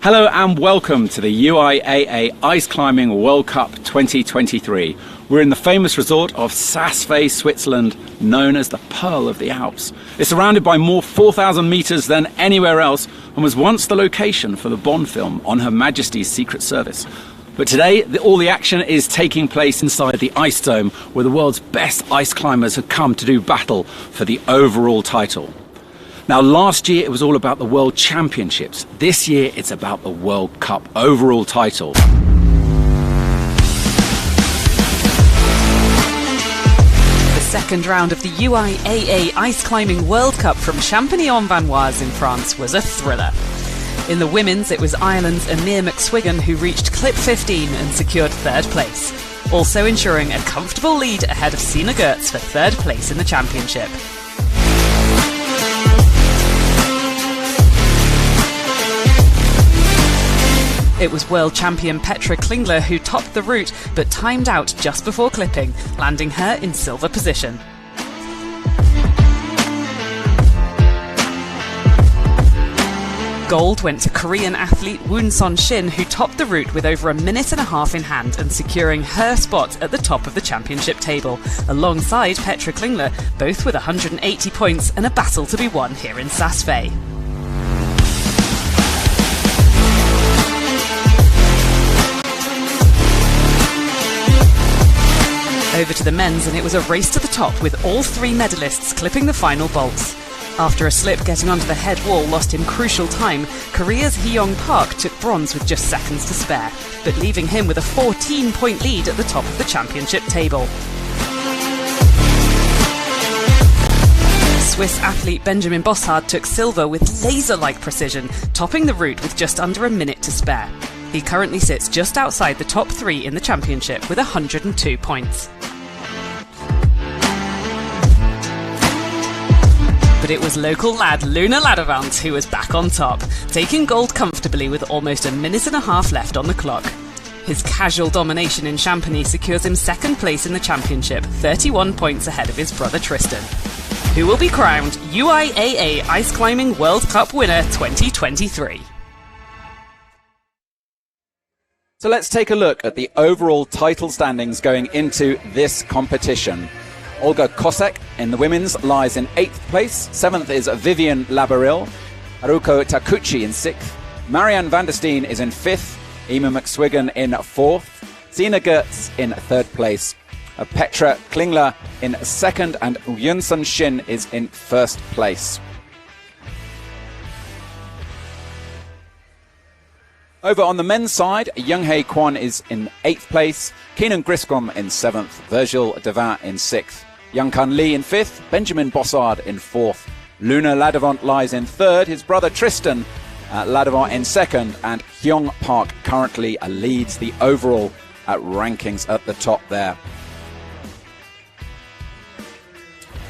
Hello and welcome to the UIAA Ice Climbing World Cup 2023. We're in the famous resort of Saas, Switzerland, known as the Pearl of the Alps. It's surrounded by more 4,000 metres than anywhere else and was once the location for the Bond film On Her Majesty's Secret Service. But today, all the action is taking place inside the Ice Dome, where the world's best ice climbers have come to do battle for the overall title. Now, last year it was all about the World Championships. This year it's about the World Cup overall title. The second round of the UIAA Ice Climbing World Cup from Champigny-en-Vanoise in France was a thriller. In the women's, it was Ireland's Amir McSwiggan who reached clip 15 and secured third place, also ensuring a comfortable lead ahead of Sina Gertz for third place in the championship. It was world champion Petra Klingler who topped the route, but timed out just before clipping, landing her in silver position. Gold went to Korean athlete Woon Son Shin, who topped the route with over a minute and a half in hand and securing her spot at the top of the championship table, alongside Petra Klingler, both with 180 points and a battle to be won here in Saas. Over to the men's, and it was a race to the top with all three medalists clipping the final bolts. After a slip getting onto the head wall lost him crucial time, Korea's Hyung Park took bronze with just seconds to spare, but leaving him with a 14-point lead at the top of the championship table. Swiss athlete Benjamin Bossard took silver with laser-like precision, topping the route with just under a minute to spare. He currently sits just outside the top three in the championship with 102 points. But it was local lad Luna Ladevant who was back on top, taking gold comfortably with almost a minute and a half left on the clock. His casual domination in Champigny secures him second place in the championship, 31 points ahead of his brother Tristan, who will be crowned UIAA Ice Climbing World Cup winner 2023. So let's take a look at the overall title standings going into this competition. Olga Kosek in the women's lies in 8th place. 7th is Vivian Labaril. Haruko Takuchi in 6th. Marianne van der Steen is in 5th. Ema McSwiggan in 4th. Sina Gertz in 3rd place. Petra Klingler in 2nd, and Woon Son Shin is in 1st place. Over on the men's side, Young-hae Kwon is in 8th place, Keenan Griscom in 7th, Virgil Devin in 6th, Young-kan Lee in 5th, Benjamin Bossard in 4th, Luna Ladevant lies in 3rd, his brother Tristan Ladevant in 2nd, and Hyung Park currently leads the overall rankings at the top there.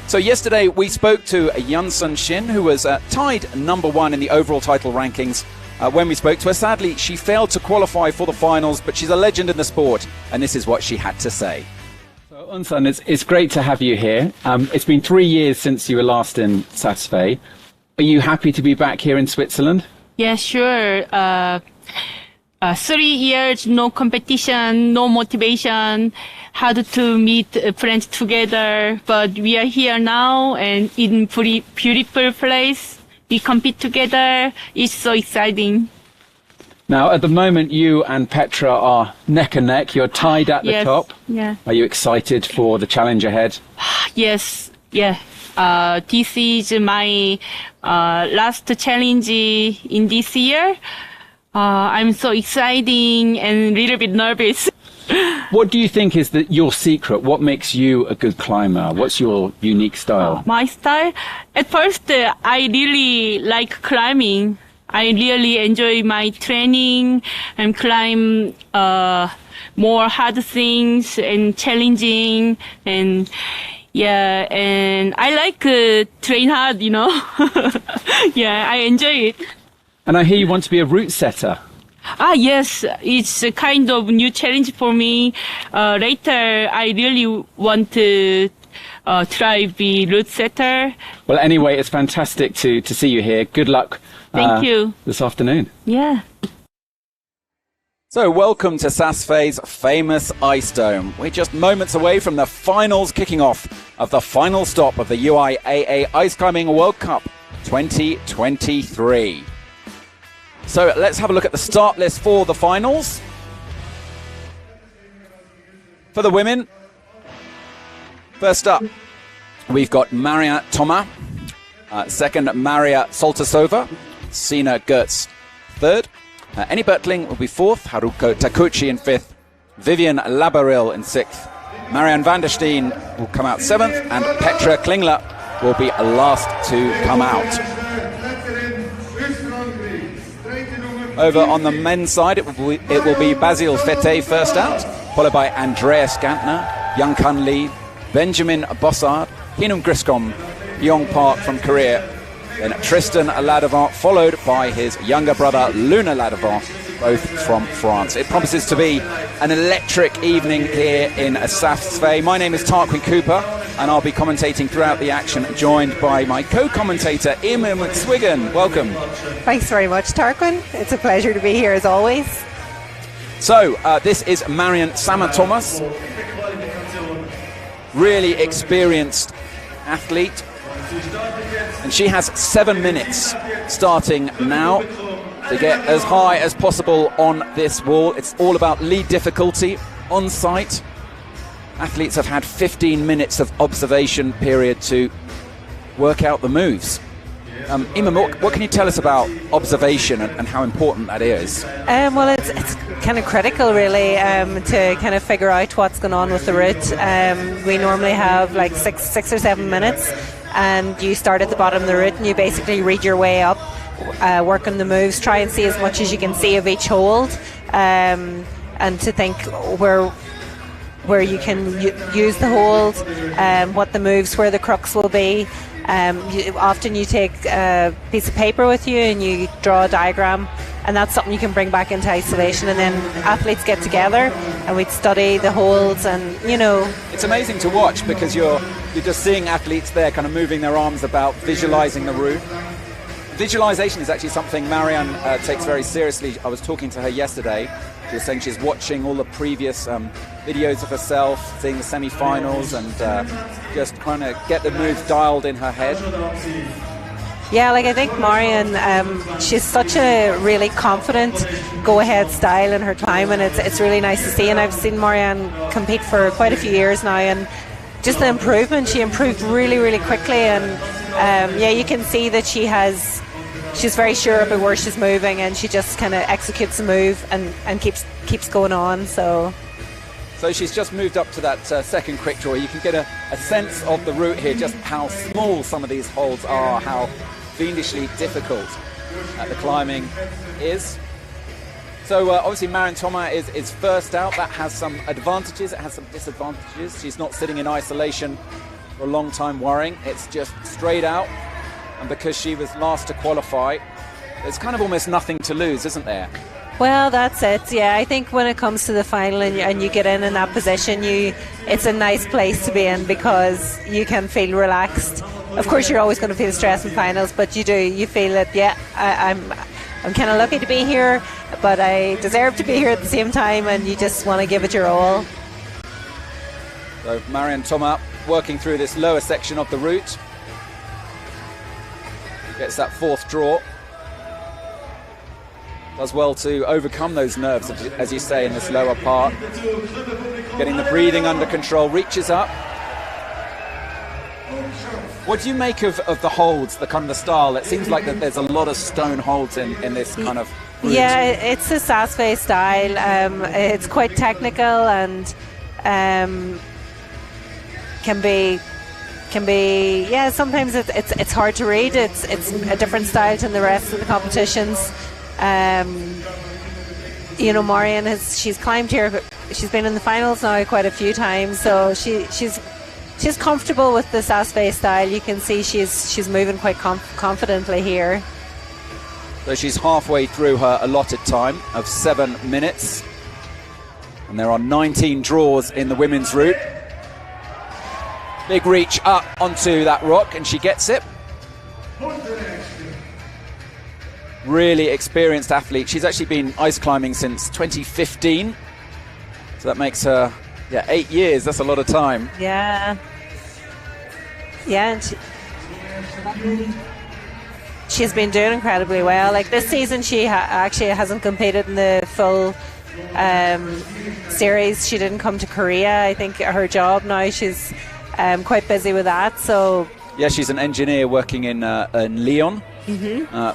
So yesterday we spoke to Woon Son Shin, who was tied number 1 in the overall title rankings. When we spoke to her, sadly, she failed to qualify for the finals, but she's a legend in the sport, and this is what she had to say. So, Woon Son, it's great to have you here. It's been 3 years since you were last in Saas. Are you happy to be back here in Switzerland? Yeah, sure. 3 years, no competition, no motivation, hard to meet friends together, but we are here now and in pretty beautiful place. We compete together. It's so exciting. Now, at the moment, you and Petra are neck and neck. You're tied at the top. Yeah. Are you excited for the challenge ahead? Yes. Yeah. This is my last challenge in this year. I'm so exciting and a little bit nervous. What do you think is your secret? What makes you a good climber? What's your unique style? My style? At first, I really like climbing. I really enjoy my training and climb more hard things and challenging. And yeah, and I like train hard, you know. Yeah, I enjoy it. And I hear you want to be a route setter. Yes, it's a kind of new challenge for me. Later, I really want to try be route setter. Well, anyway, it's fantastic to see you here. Good luck. Thank you. This afternoon. Yeah. So welcome to Saas famous Ice Dome. We're just moments away from the finals kicking off of the final stop of the UIAA Ice Climbing World Cup 2023. So let's have a look at the start list for the finals. For the women, first up, we've got Maria Toma. Second, Maria Soltasova. Sina Gertz, third. Eni Bertling will be fourth. Haruko Takuchi in fifth. Vivian Labaril in sixth. Marianne van der Steen will come out seventh. And Petra Klingler will be last to come out. Over on the men's side, it will be Basil Fete first out, followed by Andreas Gantner, Young Kun Lee, Benjamin Bossard, Hinum Griscom, Yong Park from Korea, then Tristan Ladevant, followed by his younger brother Luna Ladevant, both from France. It promises to be an electric evening here in Saas. My name is Tarquin Cooper, and I'll be commentating throughout the action, joined by my co-commentator Emma McSwiggan. Welcome. Thanks very much, Tarquin. It's a pleasure to be here as always. So this is Marion Sama-Thomas, really experienced athlete, and she has 7 minutes starting now to get as high as possible on this wall. It's all about lead difficulty on site. Athletes have had 15 minutes of observation period to work out the moves. Emma, what can you tell us about observation and how important that is? Well, it's kind of critical, really, to kind of figure out what's going on with the route. We normally have like six or 7 minutes, and you start at the bottom of the route and you basically read your way up, work on the moves, try and see as much as you can see of each hold, and to think where you can use the hold, what the moves, where the crux will be. Often you take a piece of paper with you and you draw a diagram, and that's something you can bring back into isolation, and then athletes get together and we'd study the holds. And it's amazing to watch because you're just seeing athletes there kind of moving their arms about, visualizing the route. Visualization is actually something Marianne takes very seriously. I was talking to her yesterday. She was saying she's watching all the previous videos of herself, seeing the semi-finals, and just trying to get the moves dialed in her head. Yeah, I think Marianne, she's such a really confident go-ahead style in her climb, and it's really nice to see. And I've seen Marianne compete for quite a few years now, and just the improvement, she improved really, really quickly. And you can see that she's very sure about where she's moving, and she just kind of executes the move and keeps going on. So she's just moved up to that second quick draw. You can get a sense of the route here, just how small some of these holds are, how fiendishly difficult the climbing is. So obviously Marion Toma is first out. That has some advantages, it has some disadvantages. She's not sitting in isolation for a long time worrying. It's just straight out. And because she was last to qualify, there's kind of almost nothing to lose, isn't there? Well, that's it. Yeah, I think when it comes to the final and you get in that position, it's a nice place to be in because you can feel relaxed. Of course, you're always going to feel stress in finals, but you feel that, I'm kind of lucky to be here, but I deserve to be here at the same time, and you just want to give it your all. So Marion Toma working through this lower section of the route. Gets that fourth draw. Does well to overcome those nerves, as you say, in this lower part. Getting the breathing under control, reaches up. What do you make of the holds, the kind of the style? It seems like that there's a lot of stone holds in this kind of route. Yeah, it's a Saas style. It's quite technical and can be sometimes it's hard to read. It's a different style than the rest of the competitions. Marianne she's climbed here, but she's been in the finals now quite a few times, so she's comfortable with the Saas style. You can see she's moving quite confidently here. So she's halfway through her allotted time of 7 minutes, and there are 19 draws in the women's route. Big reach up onto that rock, and she gets it. really experienced athlete. She's actually been ice climbing since 2015. So that makes her, 8 years. That's a lot of time. Yeah. Yeah, and she's been doing incredibly well. Like this season, she actually hasn't competed in the full series. She didn't come to Korea. I think her job now, she's quite busy with that. So yeah, she's an engineer working in Lyon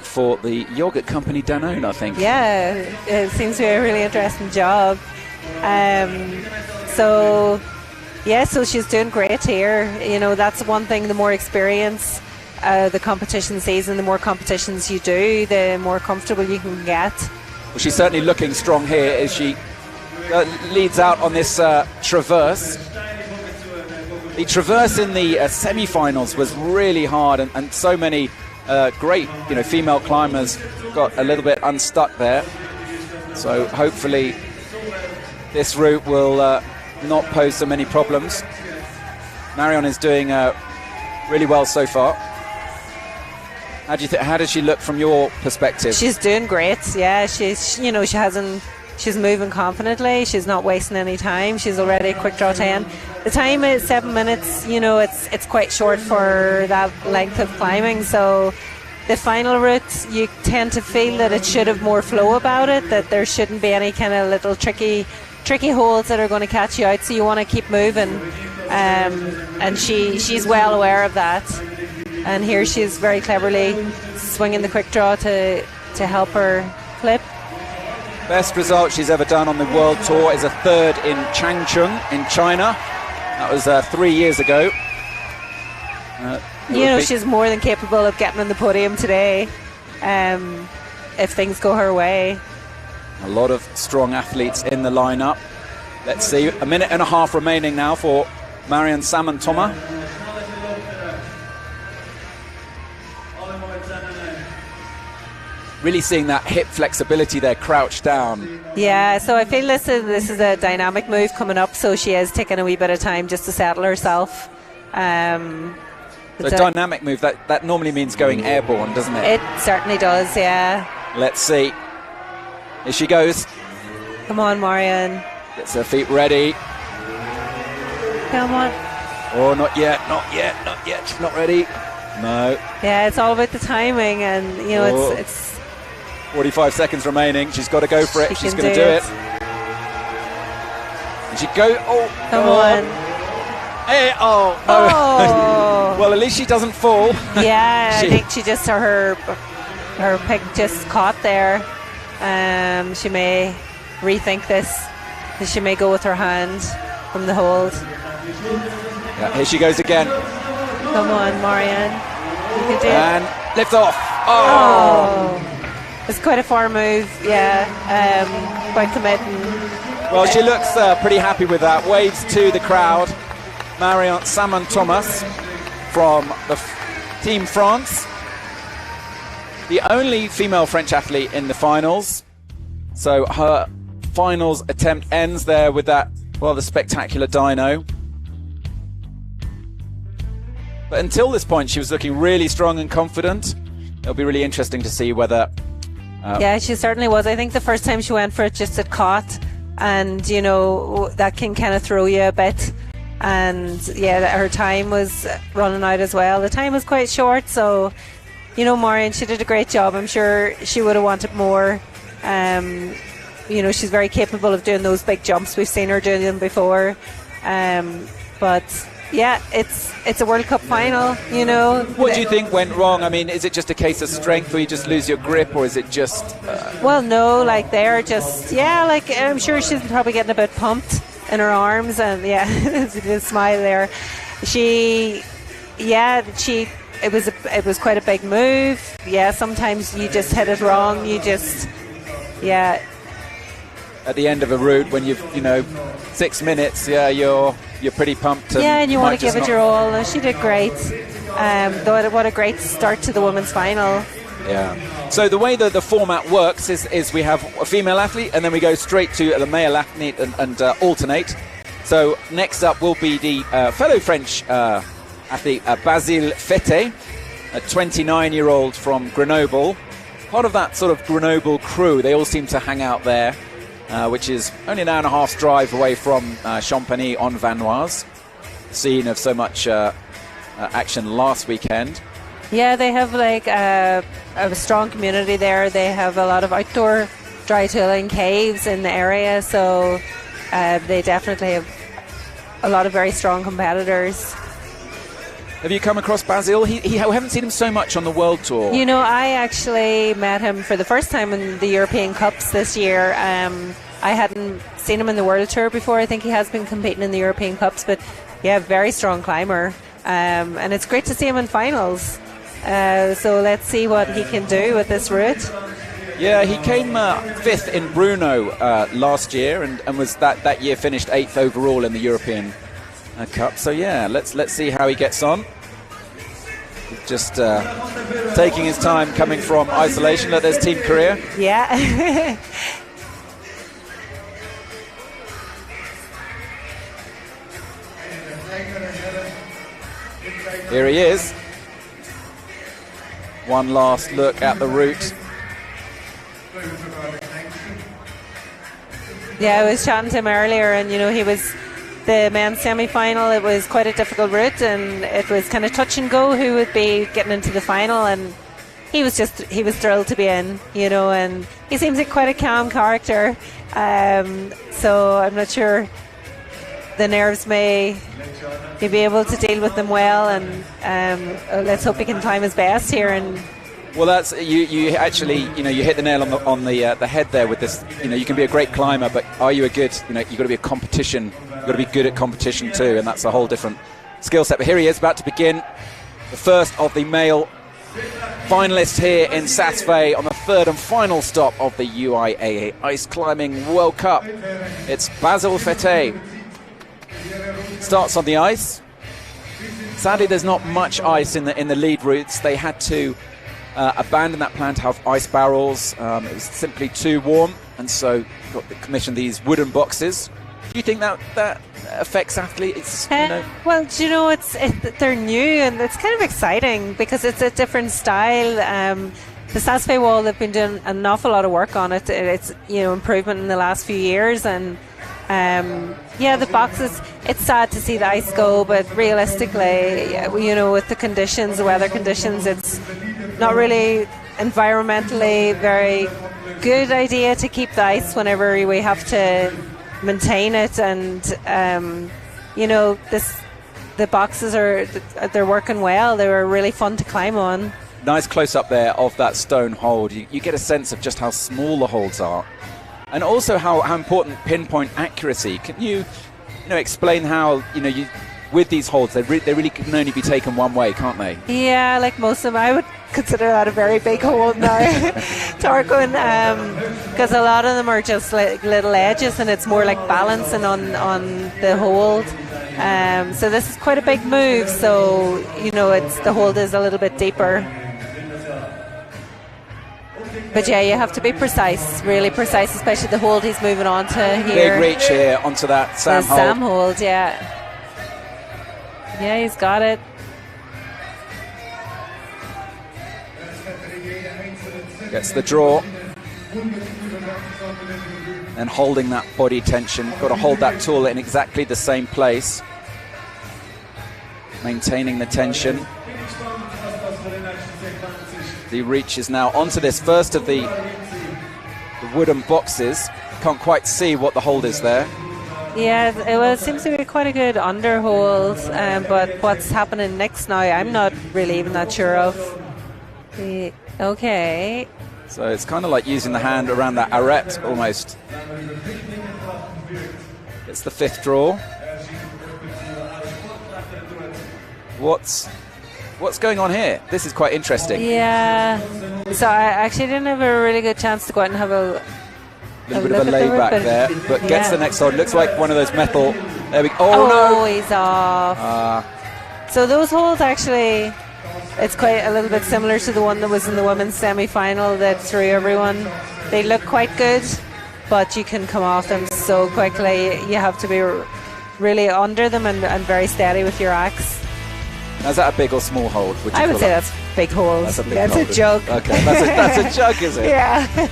for the yogurt company Danone, I think. Yeah, it seems to be a really interesting job. So she's doing great here. You know, that's one thing. The more experience the competition season, the more competitions you do, the more comfortable you can get. Well, she's certainly looking strong here as she leads out on this traverse. The traverse in the semi-finals was really hard, and so many great, female climbers got a little bit unstuck there. So hopefully this route will not pose so many problems. Marion is doing really well so far. How does she look from your perspective? She's doing great. Yeah, she's moving confidently. She's not wasting any time. She's already a quick draw 10. The time is 7 minutes. It's quite short for that length of climbing. So the final route, you tend to feel that it should have more flow about it. That there shouldn't be any kind of little tricky holes that are going to catch you out. So you want to keep moving. And she's well aware of that. And here she's very cleverly swinging the quick draw to help her clip. Best result she's ever done on the World Tour is a third in Changchun in China. That was 3 years ago. She's more than capable of getting on the podium today if things go her way. A lot of strong athletes in the lineup. Let's see, a minute and a half remaining now for Marion Samantoma. Really seeing that hip flexibility there, crouched down. Yeah, so I feel this is a dynamic move coming up, so she is taking a wee bit of time just to settle herself. So dynamic move, that normally means going airborne, doesn't it? It certainly does, yeah. Let's see. Here she goes. Come on, Marion. Gets her feet ready. Come on. Oh, not yet. She's not ready. No. Yeah, it's all about the timing, and it's 45 seconds remaining. She's got to go for it. She's going to do it. And she go. Oh, come on. Hey, oh, no. Oh. Well, at least she doesn't fall. Yeah, I think she just her pick just caught there. She may rethink this. She may go with her hand from the hold. Yeah, here she goes again. Come on, Marion. You can do it. And lift off. Oh. It's quite a far move, yeah. Quite committing. Well, she looks pretty happy with that. Waves to the crowd. Marion Samantoma from the Team France. The only female French athlete in the finals. So her finals attempt ends there with that, the spectacular dyno. But until this point, she was looking really strong and confident. It'll be really interesting to see whether... yeah, she certainly was. I think the first time she went for it, just it caught. And, that can kind of throw you a bit. And, yeah, her time was running out as well. The time was quite short, so, Marion, she did a great job. I'm sure she would have wanted more. She's very capable of doing those big jumps. We've seen her doing them before. But... yeah, it's a World Cup final, What do you think went wrong? I mean, is it just a case of strength where you just lose your grip, or is it just... Well, no, they're just... Yeah, I'm sure she's probably getting a bit pumped in her arms, and yeah, the smile there. It was quite a big move. Yeah, sometimes you just hit it wrong. At the end of a route, when you've 6 minutes, you're pretty pumped. And you want to give it your all. And she did great. What a great start to the women's final. Yeah. So the way that the format works is we have a female athlete, and then we go straight to the male athlete and alternate. So next up will be the fellow French athlete Basile Fete, a 29-year-old from Grenoble. part of that sort of Grenoble crew. They all seem to hang out there, which is only an hour and a half's drive away from Champagny-en-Vanoise, scene of so much action last weekend. Yeah, they have like a strong community there. They have a lot of outdoor dry tooling caves in the area, so they definitely have a lot of very strong competitors. Have you come across Basil? I haven't seen him so much on the World Tour. You know, I actually met him for the first time in the European Cups this year. I hadn't seen him in the World Tour before. I think he has been competing in the European Cups, but yeah, very strong climber. And it's great to see him in finals. So let's see what he can do with this route. Yeah, he came fifth in Brno last year, and was that year finished 8th overall in the European Cup. So yeah, let's see how he gets on. Just taking his time coming from isolation. Look, there's Team Korea. Yeah. Here he is. One last look at the route. Yeah, I was chatting to him earlier, and you know, he was the men's semi-final. It was quite a difficult route, and it was kind of touch and go who would be getting into the final, and he was thrilled to be in, you know, and he seems like quite a calm character, so I'm not sure the nerves may he be able to deal with them well, and let's hope he can time his best here. And well, that's you actually, you know, you hit the nail on the head there with this. You know, you can be a great climber, but are you a good, you know, you've got to be a competition, you've got to be good at competition too, and that's a whole different skill set. But here he is, about to begin the first of the male finalists here in Saas on the third and final stop of the UIAA Ice Climbing World Cup. It's Basil Fete. Starts on the ice. Sadly, there's not much ice in the lead routes. They had to abandon that plan to have ice barrels. It was simply too warm, and so commissioned these wooden boxes. Do you think that affects athletes? You know? Well, do you know, they're new, and it's kind of exciting because it's a different style. The Saas wall, they've been doing an awful lot of work on it. It's, you know, improvement in the last few years, and yeah, the boxes, it's sad to see the ice go, but realistically, you know, with the conditions, the weather conditions, it's not really environmentally very good idea to keep the ice whenever we have to maintain it. And you know, the boxes they're working well. They were really fun to climb on. Nice close up there of that stone hold. You get a sense of just how small the holds are, and also how important pinpoint accuracy. Can you explain how, you know, with these holds, they really can only be taken one way, can't they? Yeah, like most of them, I would consider that a very big hold now, Tarquin, because a lot of them are just like little edges, and it's more like balancing on the hold. So this is quite a big move, so you know, the hold is a little bit deeper. But yeah, you have to be precise, really precise, especially the hold he's moving on to here. Big reach here onto that Sam hold. Sam hold, yeah. Yeah, he's got it. Gets the draw. And holding that body tension. Got to hold that tool in exactly the same place. Maintaining the tension. The reach is now onto this first of the wooden boxes. Can't quite see what the hold is there. Yeah, it seems to be quite a good underhold, but what's happening next now, I'm not really even that sure of. Okay. So it's kind of like using the hand around that arête almost. It's the fifth draw. What's going on here? This is quite interesting. Yeah. So I actually didn't have a really good chance to go out and have a little bit of a layback there, but gets the next hold. Looks like one of those metal. There we go. Oh no! He's off. So those holds actually, it's quite a little bit similar to the one that was in the women's semi-final that threw everyone. They look quite good, but you can come off them so quickly. You have to be really under them and very steady with your axe. Is that a big or small hold? I would say that's big holes. That's a big That's hold. a jug. Okay, that's a jug, is it? Yeah.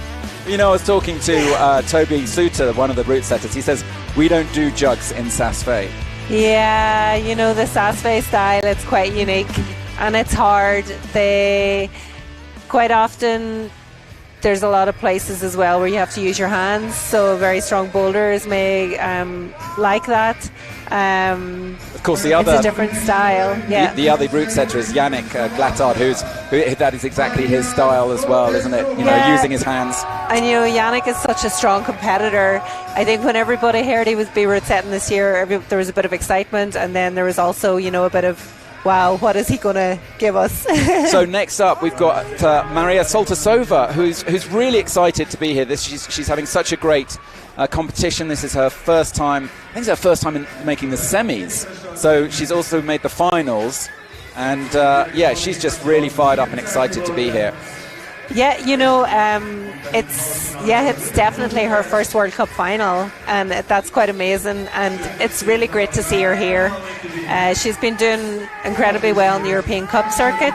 You know, I was talking to Toby Suter, one of the route setters. He says, we don't do jugs in Saas Fe. Yeah, you know, the Saas Fe style, it's quite unique and it's hard. They quite often, there's a lot of places as well where you have to use your hands, so very strong boulders may like that. Of course, the other, it's a different style. Yeah. The other route setter is Yannick Glattard, who that is exactly his style as well, isn't it? You know, using his hands. And you know, Yannick is such a strong competitor. I think when everybody heard he was be route setting this year, there was a bit of excitement, and then there was also, you know, a bit of, wow, what is he going to give us? So next up, we've got Maria Soltasova, who's really excited to be here. She's having such a great competition. This is her first time. I think it's her first time in making the semis. So she's also made the finals, and she's just really fired up and excited to be here. Yeah, you know, it's definitely her first World Cup final, and that's quite amazing, and it's really great to see her here. She's been doing incredibly well in the European Cup circuit,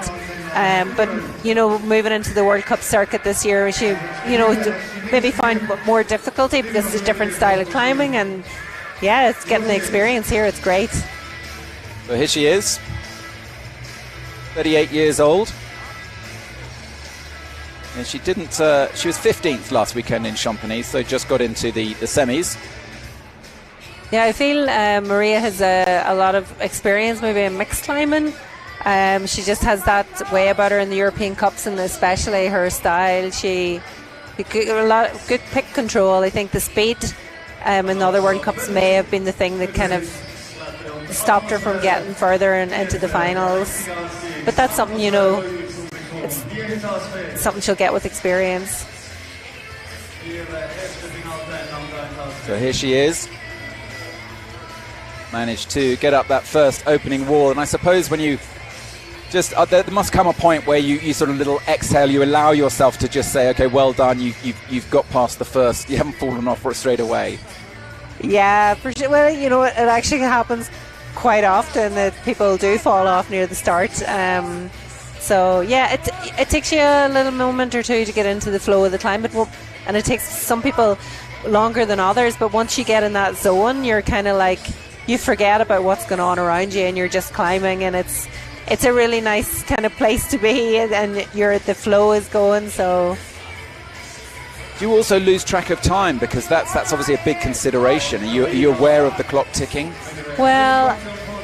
but, you know, moving into the World Cup circuit this year, she, you know, maybe found more difficulty because it's a different style of climbing, and yeah, it's getting the experience here. It's great. So here she is, 38 years old. And she didn't. She was 15th last weekend in Champagny, so just got into the semis. Yeah, I feel Maria has a lot of experience, maybe in mixed climbing. She just has that way about her in the European Cups, and especially her style. She a lot of good pick control. I think the speed in the other World Cups may have been the thing that kind of stopped her from getting further and into the finals. But that's something, you know, it's something she'll get with experience. So here she is. Managed to get up that first opening wall, and I suppose when you just there must come a point where you sort of little exhale, you allow yourself to just say, okay, well done, you've got past the first, you haven't fallen off straight away. Yeah, for sure. Well, you know, it actually happens quite often that people do fall off near the start. So yeah, it takes you a little moment or two to get into the flow of the climb, and it takes some people longer than others, but once you get in that zone, you're kind of like, you forget about what's going on around you and you're just climbing, and it's a really nice kind of place to be, and the flow is going. So do you also lose track of time, because that's obviously a big consideration? Are you aware of the clock ticking? Well,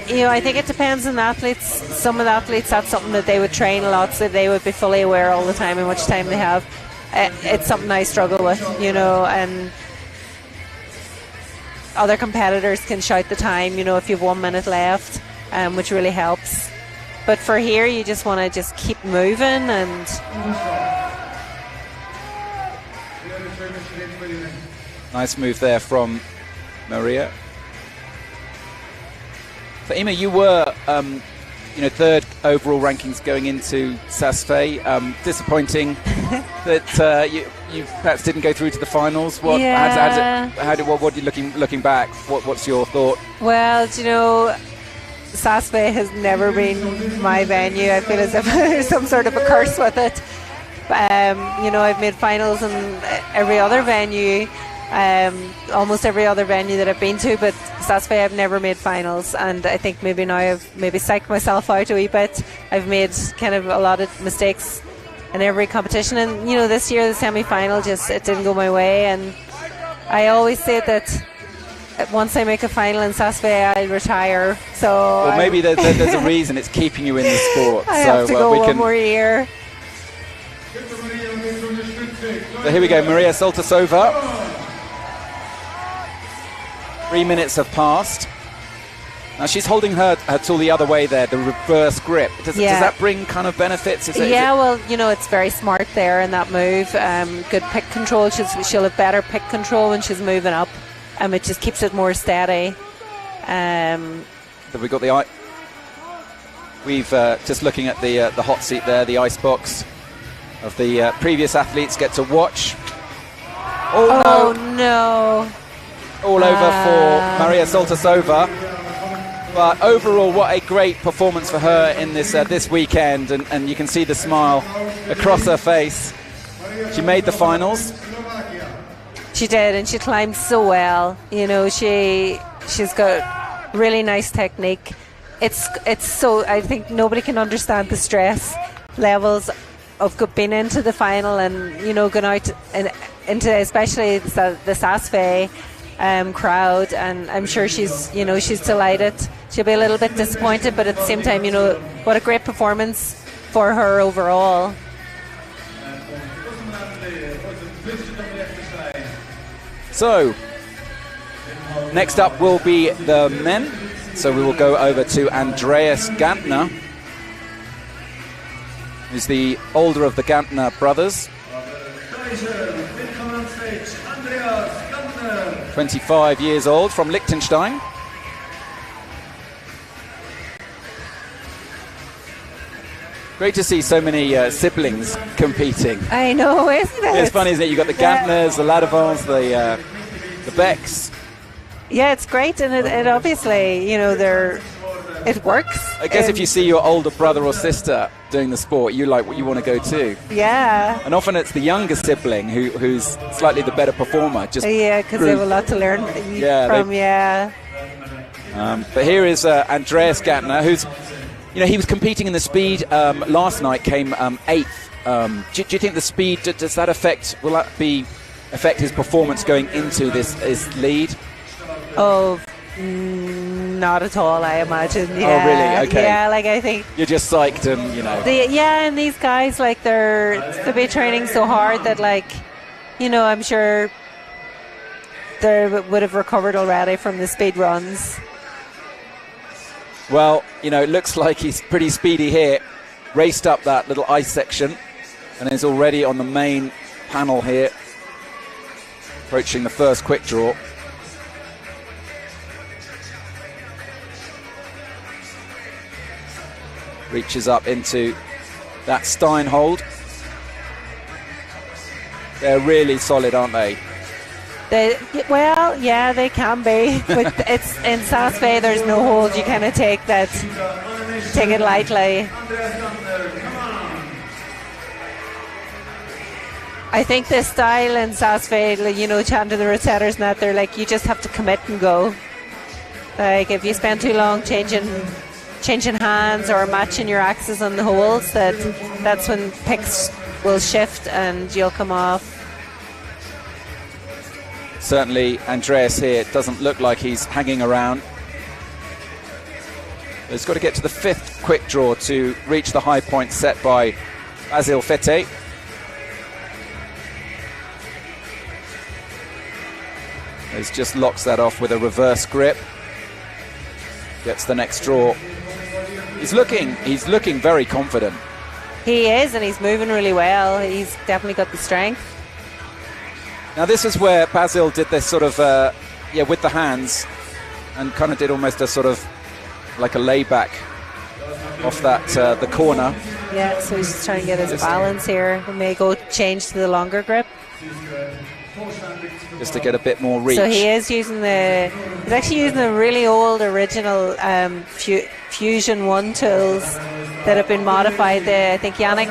you know, I think it depends on the athletes. Some of the athletes, that's something that they would train a lot, so they would be fully aware all the time how much time they have. It's something I struggle with, you know, and other competitors can shout the time, you know, if you have 1 minute left, which really helps. But for here, you just want to just keep moving, and nice move there from Maria. So Ima, you were third overall rankings going into Saas Fe. Disappointing that you perhaps didn't go through to the finals. What are you looking back? What's your thought? Well, you know, Saas Fe has never been my venue. I feel as if there's some sort of a curse with it. You know, I've made finals in every other venue, almost every other venue that I've been to, but Saas Fe I've never made finals, and I think maybe now I've maybe psyched myself out a wee bit. I've made kind of a lot of mistakes in every competition, and you know, this year the semi-final it didn't go my way, and I always say that once I make a final in Saas Fe I'll retire. So well, maybe there's a reason it's keeping you in the sport. I have to go one more year. So here we go, Maria Soltasova. 3 minutes have passed. Now she's holding her tool the other way there, the reverse grip. Does that bring kind of benefits? Well, you know, it's very smart there in that move. Good pick control. She'll have better pick control when she's moving up. It just keeps it more steady. So we got the we've just looking at the hot seat there, the ice box of the previous athletes get to watch. Oh no. All over for Maria Soltasova. But overall, what a great performance for her in this this weekend, and you can see the smile across her face. She made the finals. She did, and she climbed so well. You know, she's got really nice technique. It's so, I think nobody can understand the stress levels of being into the final, and you know, going out and into especially the Saas crowd, and I'm sure she's delighted. She'll be a little bit disappointed, but at the same time, you know, what a great performance for her overall. So next up will be the men. So we will go over to Andreas Gantner, who's the older of the Gantner brothers. 25 years old, from Liechtenstein. Great to see so many siblings competing. I know, isn't it? It's funny, isn't it? You've got the Gantners, the Ladevans, the Becks. Yeah, it's great, and it obviously, you know, it works. I guess if you see your older brother or sister doing the sport, you like what you want to go to. Yeah. And often it's the younger sibling who's slightly the better performer. Yeah, because they have a lot to learn from. But here is Andreas Gantner, who's, you know, he was competing in the speed last night, came 8th. Do you think the speed, does that affect his performance going into this lead? Oh, not at all, I imagine. Yeah. Oh, really? Okay. Yeah, like I think you're just psyched, and you know. And these guys, like they'll be training so hard that, like, you know, I'm sure they would have recovered already from the speed runs. Well, you know, it looks like he's pretty speedy here. Raced up that little ice section and is already on the main panel here, approaching the first quick draw. Reaches up into that Stein hold. They're really solid, aren't they? They can be. But it's in Saas, there's no hold. You kind of take it lightly. I think the style in Saas, you know, chatting to the route setters and that, they're like, you just have to commit and go. Like, if you spend too long changing hands or matching your axes on the holes, that's when picks will shift and you'll come off. Certainly Andreas here doesn't look like he's hanging around. He's got to get to the 5th quick draw to reach the high point set by Basil Fete. He just locks that off with a reverse grip. Gets the next draw. He's looking very confident. He is, and he's moving really well. He's definitely got the strength. Now this is where Basil did this sort of, with the hands, and kind of did almost a sort of like a layback off that the corner. Yeah, so he's just trying to get his balance here. He may go change to the longer grip. Just to get a bit more reach. So he's actually using the really old original Fusion 1 tools that have been modified. I think Yannick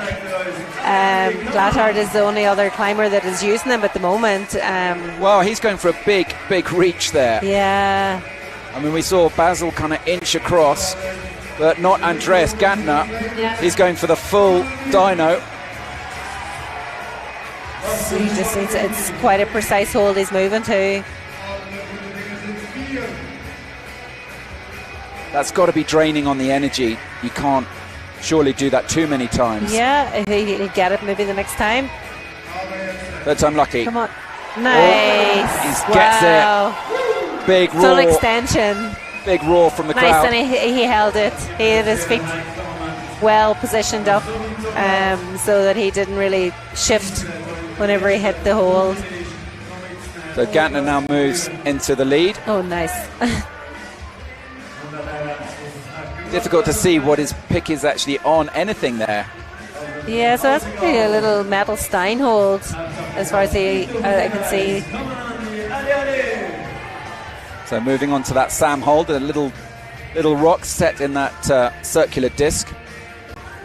Glathard is the only other climber that is using them at the moment. Well, he's going for a big reach there. Yeah. I mean, we saw Basil kind of inch across, but not Andreas Gantner. Yeah. He's going for the full dyno. So it's quite a precise hold he's moving to. That's got to be draining on the energy. You can't surely do that too many times. Yeah, if he'll get it maybe the next time. Third time lucky. Come on. Nice. He gets it. Big roar. Full extension. Big roar from the crowd. Nice, and he held it. He had his feet well positioned up so that he didn't really shift whenever he hit the hold. So Gantner now moves into the lead. Oh, nice. Difficult to see what his pick is actually on anything there. Yeah, so that's probably a little metal Stein hold as far as I can see. So moving on to that Sam hold, a little little rock set in that circular disc.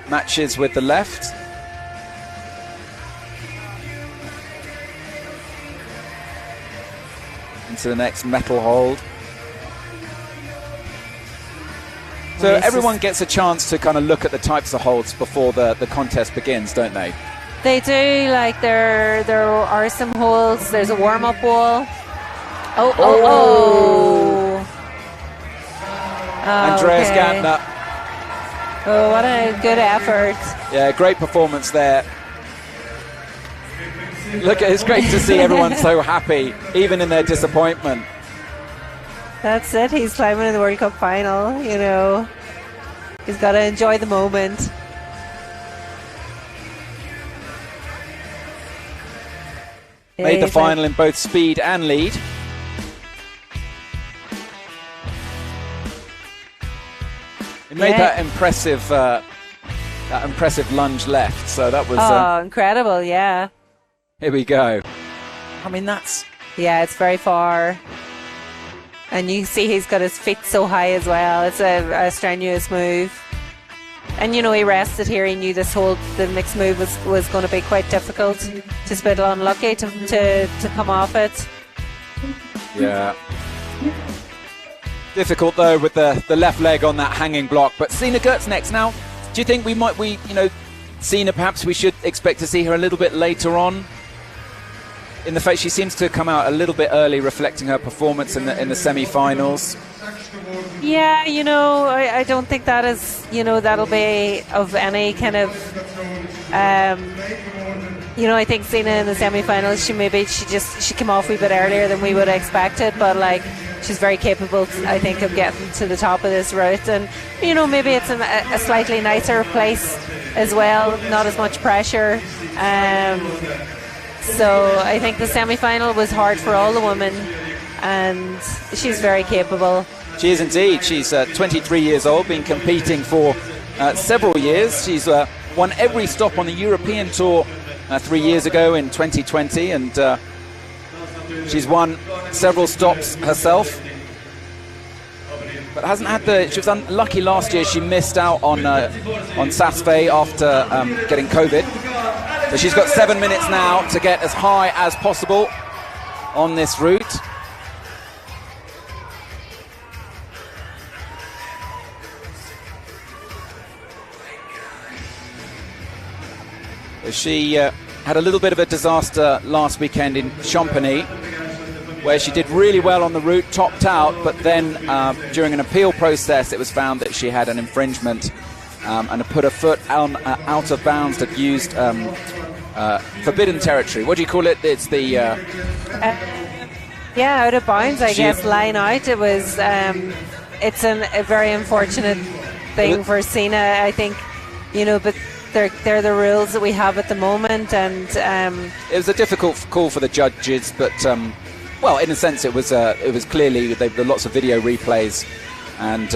Matches with the left. Into the next metal hold. So everyone gets a chance to kind of look at the types of holds before the contest begins, don't they? They do. Like there are some holds. There's a warm-up wall. Andreas Gantner. Oh, what a good effort. Yeah, great performance there. Look, it's great to see everyone so happy, even in their disappointment. That's it. He's climbing in the World Cup final, you know. He's got to enjoy the moment. Made the final in both speed and lead. He made that impressive lunge left, so that was... incredible, yeah. Here we go. I mean, that's... Yeah, it's very far. And you see he's got his feet so high as well. It's a strenuous move. And, you know, he rested here. He knew the next move was going to be quite difficult. Just a bit unlucky to come off it. Yeah. Difficult, though, with the left leg on that hanging block. But Sina Gertz next now. Do you think Sina, perhaps we should expect to see her a little bit later on? In the fact she seems to have come out a little bit early, reflecting her performance in the semi-finals. Yeah, you know, I don't think that is, you know, that'll be of any kind of, you know, I think Sina in the semi-finals, she came off a wee bit earlier than we would have expected, but like she's very capable, I think, of getting to the top of this route, and you know, maybe it's a slightly nicer place as well, not as much pressure. So I think the semi-final was hard for all the women, and she's very capable. She is indeed. She's 23 years old, been competing for several years. She's won every stop on the European Tour 3 years ago in 2020, and she's won several stops herself. But hasn't had she was unlucky last year. She missed out on Saas after getting COVID. So she's got 7 minutes now to get as high as possible on this route. She had a little bit of a disaster last weekend in Champagny, where she did really well on the route, topped out, but then during an appeal process it was found that she had an infringement and had put her foot out of bounds, had used forbidden territory. What do you call it? It's the... yeah, out of bounds, I guess, line out. It was... it's a very unfortunate thing for Sina, I think, you know, but they're the rules that we have at the moment, and... it was a difficult call for the judges, but... well, in a sense, it was clearly there were lots of video replays, and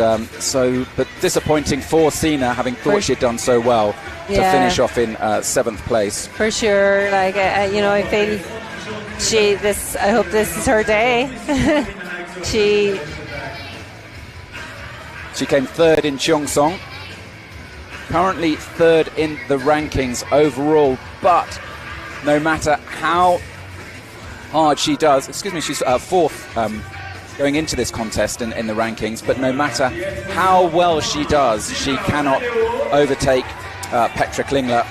but disappointing for Sina, having thought she'd done so well to finish off in 7th place. For sure, like you know, I feel I hope this is her day. She came 3rd in Cheongsong, currently 3rd in the rankings overall, but no matter how hard she does, she's 4th going into this contest in the rankings, but no matter how well she does, she cannot overtake Petra Klingler.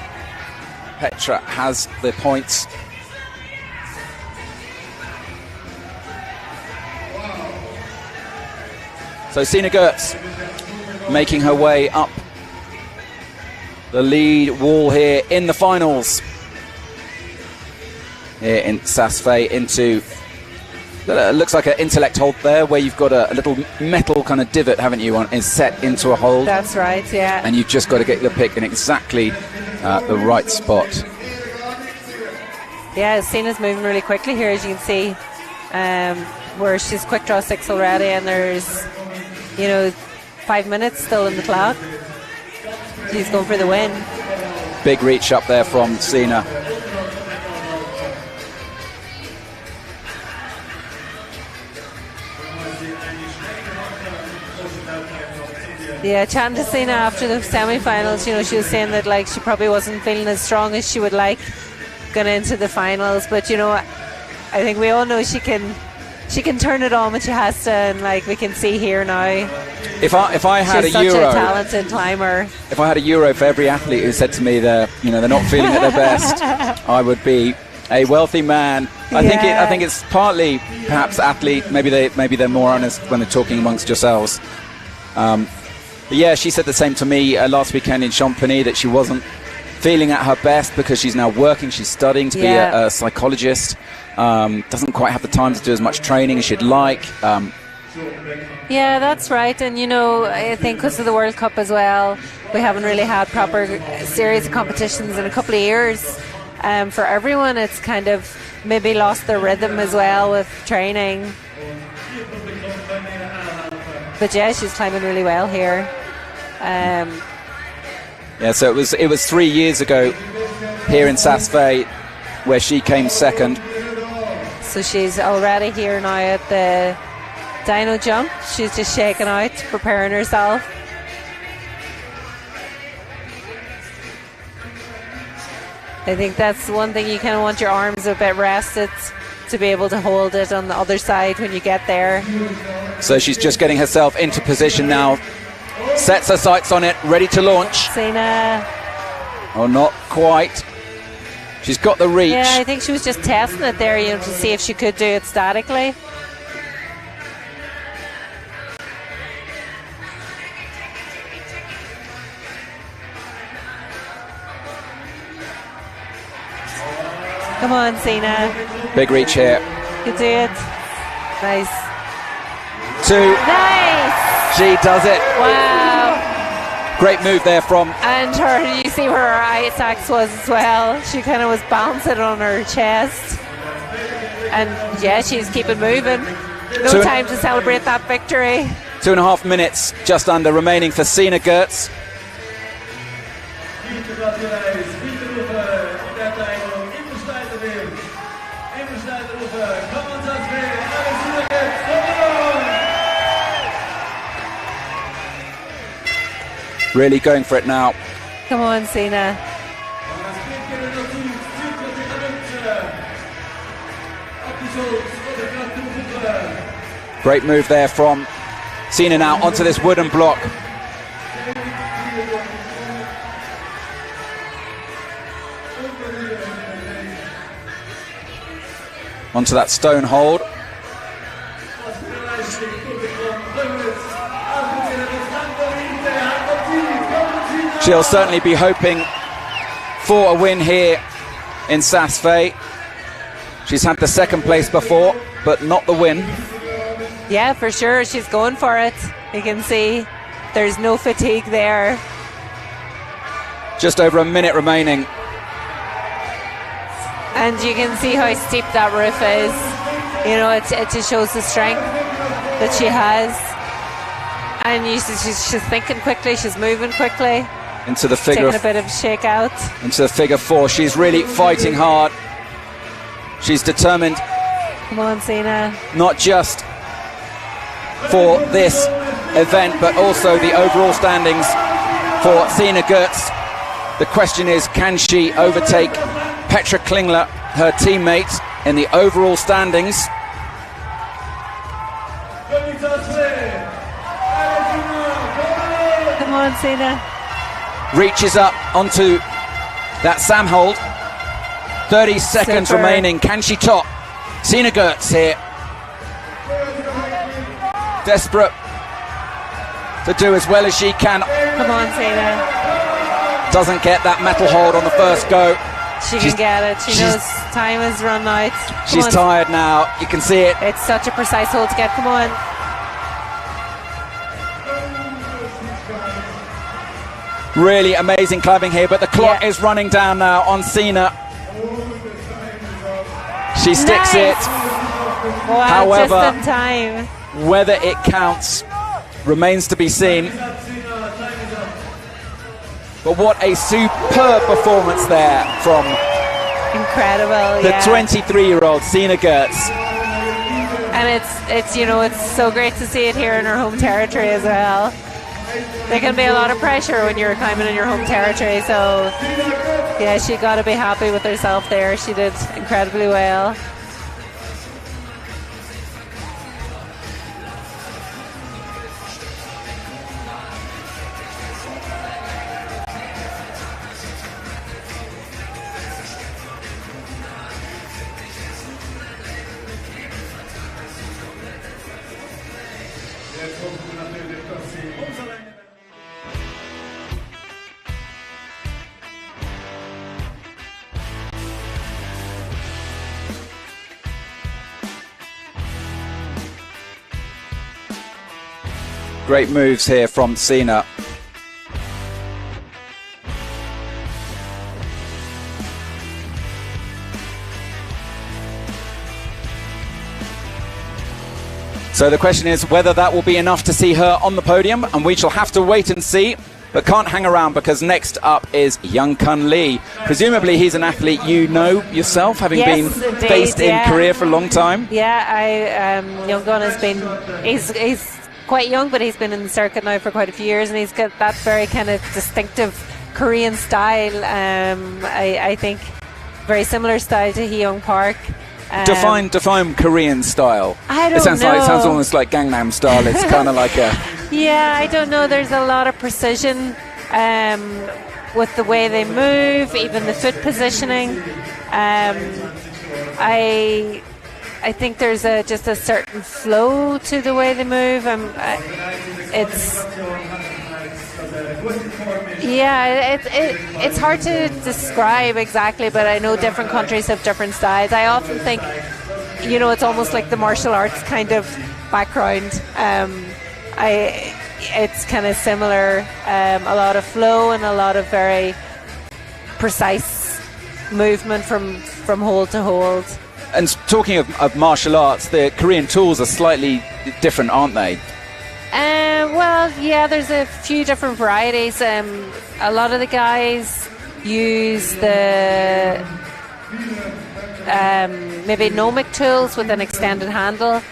Petra has the points. So Sina Gertz making her way up the lead wall here in the finals. Here in Saas into looks like an intellect hold there, where you've got a little metal kind of divot, haven't you, is set into a hold. That's right, yeah. And you've just got to get the pick in exactly the right spot. Yeah, Sina's moving really quickly here, as you can see, where she's quick draw 6 already, and there's, you know, 5 minutes still in the clock. She's going for the win. Big reach up there from Sina. Yeah, chatting to Sina after the semi-finals, you know, she was saying that like she probably wasn't feeling as strong as she would like going into the finals, but you know, I think we all know she can turn it on when she has to, and like we can see here now. If I had she's a euro, such a talented climber. If I had a euro for every athlete who said to me they're not feeling at their best, I would be a wealthy man. I think it's partly perhaps athlete. Maybe they're more honest when they're talking amongst yourselves. But yeah, she said the same to me last weekend in Champagny, that she wasn't feeling at her best because she's now working, she's studying to be a psychologist, doesn't quite have the time to do as much training as she'd like. Yeah, that's right. And you know, I think because of the World Cup as well, we haven't really had proper series of competitions in a couple of years. For everyone, it's kind of maybe lost their rhythm as well with training. But yeah, she's climbing really well here. Yeah, so it was 3 years ago here in Saas where she came second. So she's already here now at the dyno jump. She's just shaking out, preparing herself. I think that's one thing, you kind of want your arms a bit rested to be able to hold it on the other side when you get there. So she's just getting herself into position now, sets her sights on it, ready to launch. Sina. Oh, not quite. She's got the reach. Yeah, I think she was just testing it there, you know, to see if she could do it statically. Come on, Sina. Big reach here. You do it. Nice. 2. Nice. She does it. Wow. Great move there from. And you see where her eye attacks was as well. She kind of was bouncing on her chest. And yeah, she's keeping moving. No time to celebrate that victory. 2.5 minutes just under remaining for Sina Gertz. Really going for it now. Come on, Sina. Great move there from Sina now onto this wooden block. Onto that stone hold. She'll certainly be hoping for a win here in Saas. She's had the second place before, but not the win. Yeah, for sure. She's going for it. You can see there's no fatigue there. Just over a minute remaining. And you can see how steep that roof is. You know, it just shows the strength that she has. And she's thinking quickly, she's moving quickly. Into the figure. Taking a bit of a shake out. Into the figure 4. She's really fighting hard. She's determined. Come on, Sina. Not just for this event, but also the overall standings for Sina Gertz. The question is, can she overtake Petra Klingler, her teammate, in the overall standings? Come on, Sina. Reaches up onto that Sam hold. 30 seconds remaining. Can she top Sina Gertz here? Desperate to do as well as she can. Come on, Sina. Doesn't get that metal hold on the first go. She can get it. She knows time has run out. She's tired now. You can see it. It's such a precise hold to get. Come on. Really amazing climbing here, but the clock is running down now on Sina. She sticks it. Wow, however, just in time. Whether it counts remains to be seen. But what a superb performance there from incredible the 23-year-old Sina Gertz. And it's you know, it's so great to see it here in her home territory as well. there can be a lot of pressure when you're climbing in your home territory. So yeah, she got to be happy with herself there. She did incredibly well. Great moves here from Sina. So the question is whether that will be enough to see her on the podium, and we shall have to wait and see, but can't hang around because next up is Young Kun Lee. Presumably he's an athlete you know yourself, having been indeed, based in Korea for a long time. Yeah, Young Kun has been, he's quite young, but he's been in the circuit now for quite a few years, and he's got that very kind of distinctive Korean style. I think very similar style to Hee-young Park. Define Korean style. I don't know. It sounds almost like Gangnam Style. It's kind of like a... Yeah, I don't know. There's a lot of precision with the way they move, even the foot positioning. I think there's just a certain flow to the way they move. It's hard to describe exactly, but I know different countries have different styles. I often think, it's almost like the martial arts kind of background. It's kind of similar. A lot of flow and a lot of very precise movement from hold to hold. And talking of martial arts, the Korean tools are slightly different, aren't they? Well, yeah, there's a few different varieties. A lot of the guys use the maybe gnomic tools with an extended handle.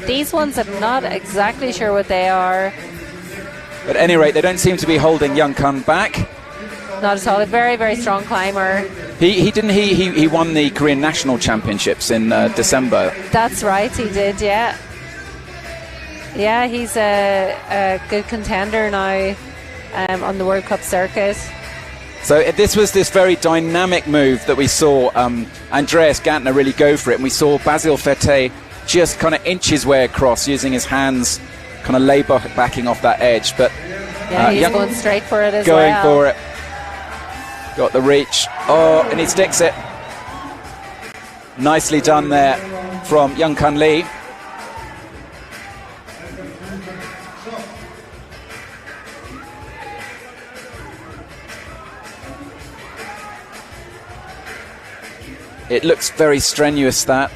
These ones, I'm not exactly sure what they are. But at any rate, they don't seem to be holding Young Kun back. Not at all. A very, very strong climber. He won the Korean National Championships in December. That's right, he did, yeah. Yeah, he's a good contender now on the World Cup circuit. So this was this very dynamic move that we saw Andreas Gantner really go for it, and we saw Basil Fete just kind of inch his way across using his hands, kind of lay backing off that edge. But yeah, he's going straight for it as well. Going for it. Got the reach. Oh, and he sticks it. Nicely done there from Young Kun Lee. It looks very strenuous, that.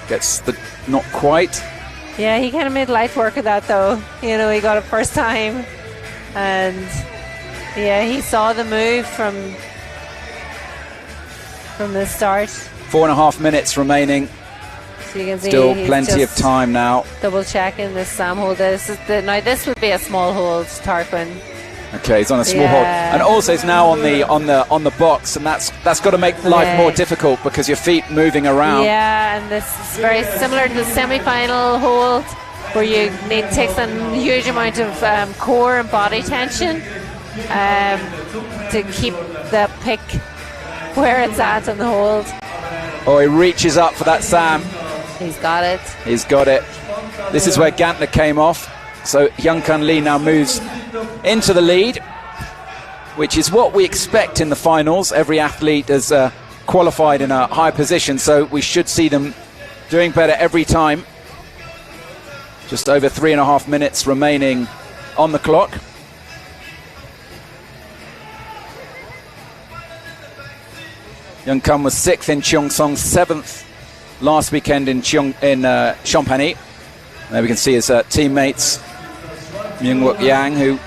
Gets the not quite. Yeah, he kind of made light work of that, though. He got it first time. And yeah, he saw the move from the start. 4.5 minutes remaining. So you can see still plenty of time now. Double checking this Sam hold. Now this would be a small hold, Tarquin. Okay, he's on a small hold, and also he's now on the box, and that's got to make life more difficult because your feet moving around. Yeah, and this is very similar to the semi-final hold, where you need to take a huge amount of core and body tension to keep the pick where it's at on the hold. Oh, he reaches up for that Sam. He's got it. He's got it. This is where Gantner came off. So Young Kun Lee now moves into the lead, which is what we expect in the finals. Every athlete has qualified in a high position, so we should see them doing better every time. Just over 3.5 minutes remaining on the clock. Young Kun was 6th in Cheongsong, 7th last weekend in Champagney. There we can see his teammates, Myung Wook Yang, who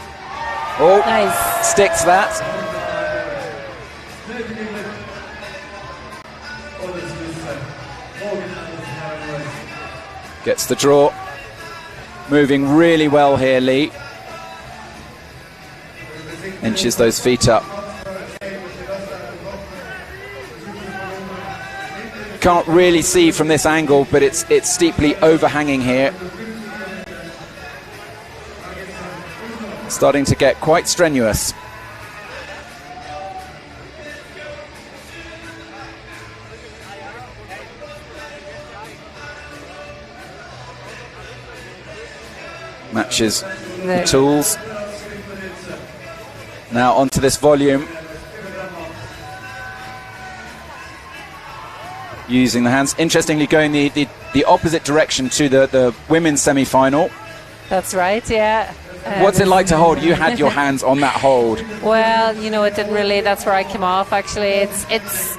nice. Sticks that. Gets the draw. Moving really well here, Lee. Inches those feet up. Can't really see from this angle, but it's steeply overhanging here. Starting to get quite strenuous. Matches the tools. Now onto this volume. Using the hands. Interestingly, going the opposite direction to the women's semi-final. That's right, yeah. What's it like to hold? You had your hands on that hold. Well, you know, it didn't really. That's where I came off. Actually, it's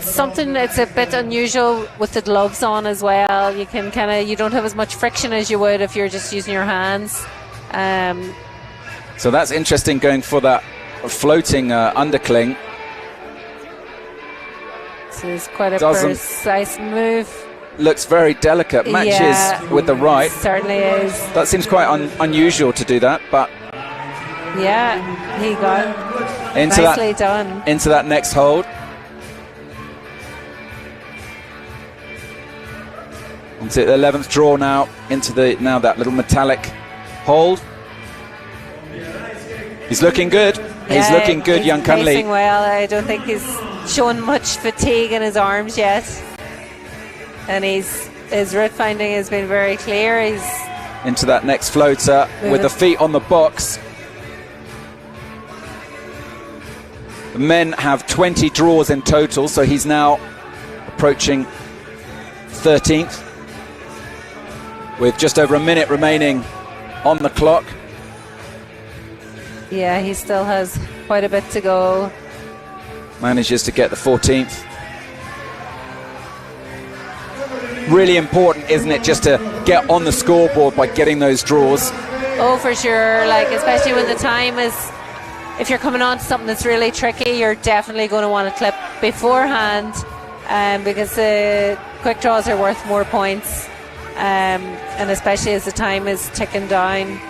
something. It's a bit unusual with the gloves on as well. You can you don't have as much friction as you would if you're just using your hands. So that's interesting, going for that floating undercling. This is quite a precise move. Looks very delicate. Matches with the right. Certainly is. That seems quite unusual to do that, but yeah, he got into nicely done. Into that next hold. Into the 11th draw now. Into that little metallic hold. He's looking good. He's looking good, he's young Kun Lee. Well, I don't think he's shown much fatigue in his arms yet. And his route finding has been very clear. He's into that next floater with the feet on the box. The men have 20 draws in total, so he's now approaching 13th with just over a minute remaining on the clock. Yeah, he still has quite a bit to go. Manages to get the 14th. Really important, isn't it, just to get on the scoreboard by getting those draws? Oh, for sure. Like, especially when the time is, if you're coming on to something that's really tricky, you're definitely going to want to clip beforehand, because the quick draws are worth more points, and especially as the time is ticking down.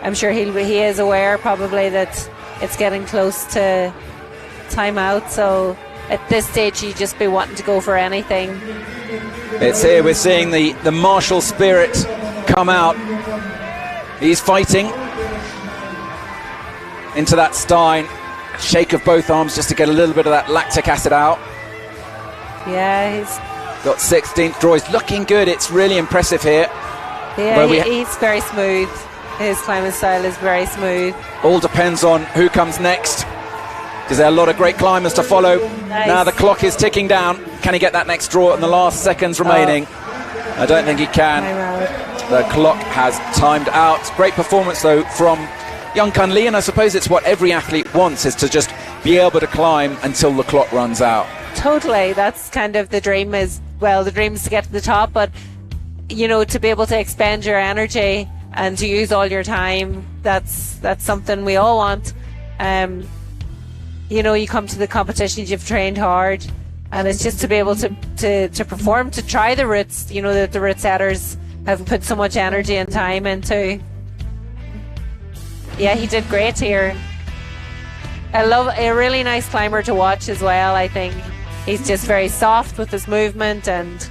I'm sure he is aware probably that it's getting close to time out, so at this stage you just be wanting to go for anything. It's here, we're seeing the martial spirit come out. He's fighting into that Stein. Shake of both arms just to get a little bit of that lactic acid out. Yeah, he's got 16th draw. He's looking good. It's really impressive here. Yeah, he's very smooth. His climbing style is very smooth. All depends on who comes next, because there are a lot of great climbers to follow. Nice. Now the clock is ticking down. Can he get that next draw in the last seconds remaining? I don't think he can. The clock has timed out. Great performance though from young Kun Lee, and I suppose it's what every athlete wants, is to just be able to climb until the clock runs out. Totally. That's kind of the dream. The dream is to get to the top, but you know, to be able to expend your energy and to use all your time, that's something we all want. You know, you come to the competitions, you've trained hard, and it's just to be able to perform, to try the routes, you know, that the route setters have put so much energy and time into. Yeah, he did great here. A really nice climber to watch as well. I think he's just very soft with his movement. And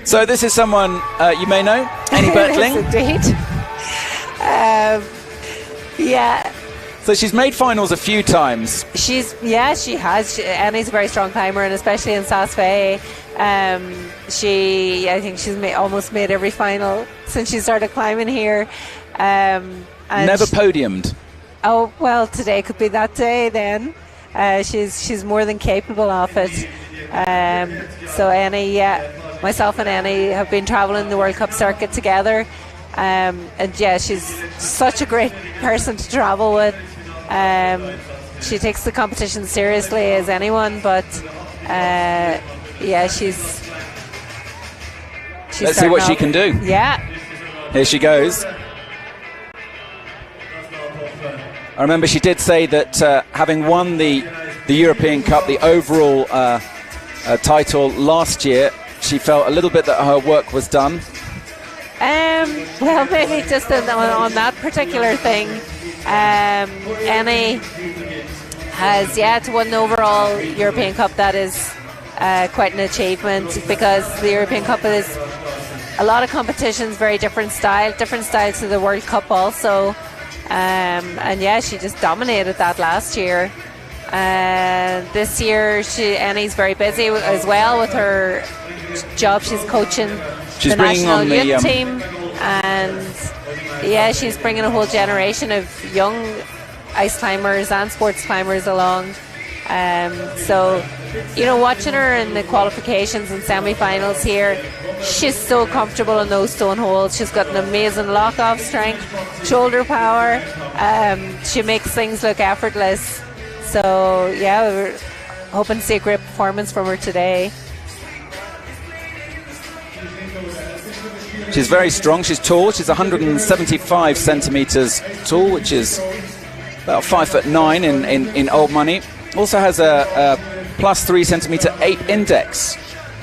so this is someone you may know, Annie Bertling. Indeed. Yeah. So she's made finals a few times. She has. Annie's a very strong climber, and especially in Saas. I think she's almost made every final since she started climbing here. And never podiumed. Oh well, today could be that day. Then she's more than capable of it. So Annie, myself and Annie have been traveling the World Cup circuit together. And yeah, she's such a great person to travel with. She takes the competition seriously as anyone, but yeah, she's let's see what she can do. Yeah, here she goes. I remember she did say that having won the European Cup, the overall title last year, she felt a little bit that her work was done? Well, maybe just on that particular thing. Annie has won the overall European Cup. That is quite an achievement, because the European Cup is a lot of competitions, very different style to the World Cup also. And she just dominated that last year. This year, Annie's very busy as well with her job. She's coaching the national youth team, and she's bringing a whole generation of young ice climbers and sports climbers along. So, watching her in the qualifications and semi-finals here, she's so comfortable in those stone holds. She's got an amazing lock-off strength, shoulder power. She makes things look effortless. So, we're hoping to see a great performance from her today. She's very strong. She's tall. She's 175 centimetres tall, which is about 5'9" in old money. Also has a plus 3 centimetre 8 index.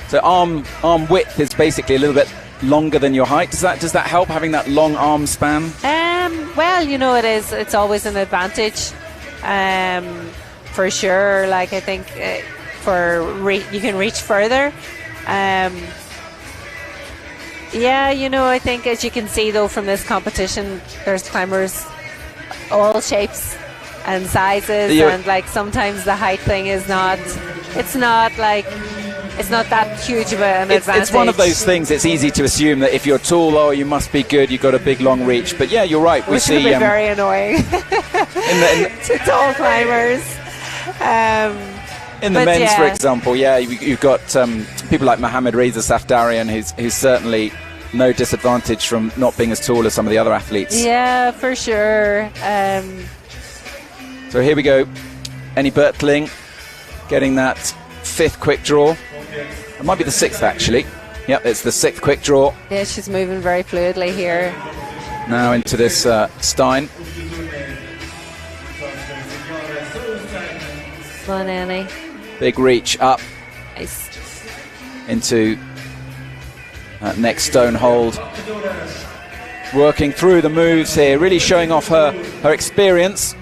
So arm width is basically a little bit longer than your height. Does that help, having that long arm span? Well, it is. It's always an advantage, for sure. Like, I think you can reach further. I think, as you can see though from this competition, there's climbers all shapes and sizes, and like sometimes the height thing is not that huge of an advantage. It's one of those things. It's easy to assume that if you're tall, you must be good. You've got a big long reach. But yeah, you're right. Which would be very annoying to tall climbers. In the men's, for example, you've got people like Mohammed Reza Safdarian, who's certainly no disadvantage from not being as tall as some of the other athletes. Yeah, for sure. So here we go. Annie Bertling getting that 5th quick draw. It might be the 6th, actually. Yep, it's the 6th quick draw. Yeah, she's moving very fluidly here. Now into this Stein. Come on, Annie. Big reach up. Nice. Into that next stone hold. Working through the moves here, really showing off her experience.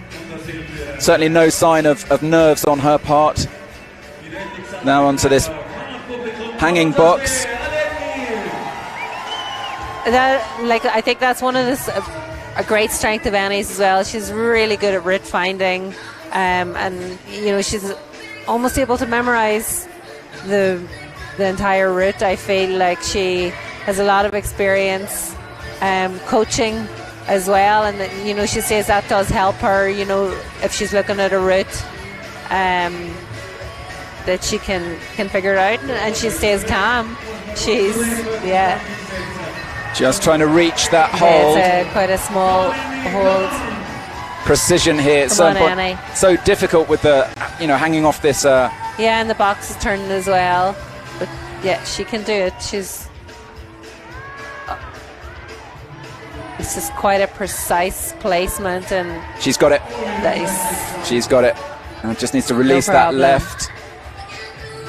Certainly no sign of nerves on her part. Now onto this hanging box. I think that's one of a great strength of Annie's as well. She's really good at route finding, and she's almost able to memorize the entire route. I feel like she has a lot of experience coaching as well, and she says that does help her, if she's looking at a route, that she can figure it out, and she stays calm. She's just trying to reach that hold. It's quite a small hold. Precision here at some point. So difficult with the hanging off this and the box is turning as well, but she can do it. It's just quite a precise placement, and she's got it. Nice. She's got it. And just needs to release that left.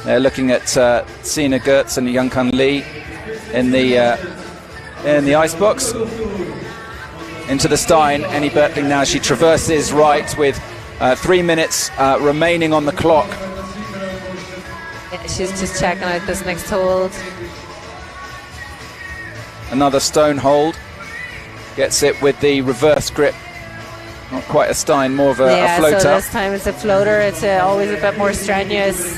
They're looking at Sina Gertz and Yunkan Lee in the icebox. Into the Stein. Annie Bertling now. She traverses right with 3 minutes remaining on the clock. She's just checking out this next hold. Another stone hold. Gets it with the reverse grip. Not quite a Stein, more of a floater. So this time it's a floater. It's always a bit more strenuous.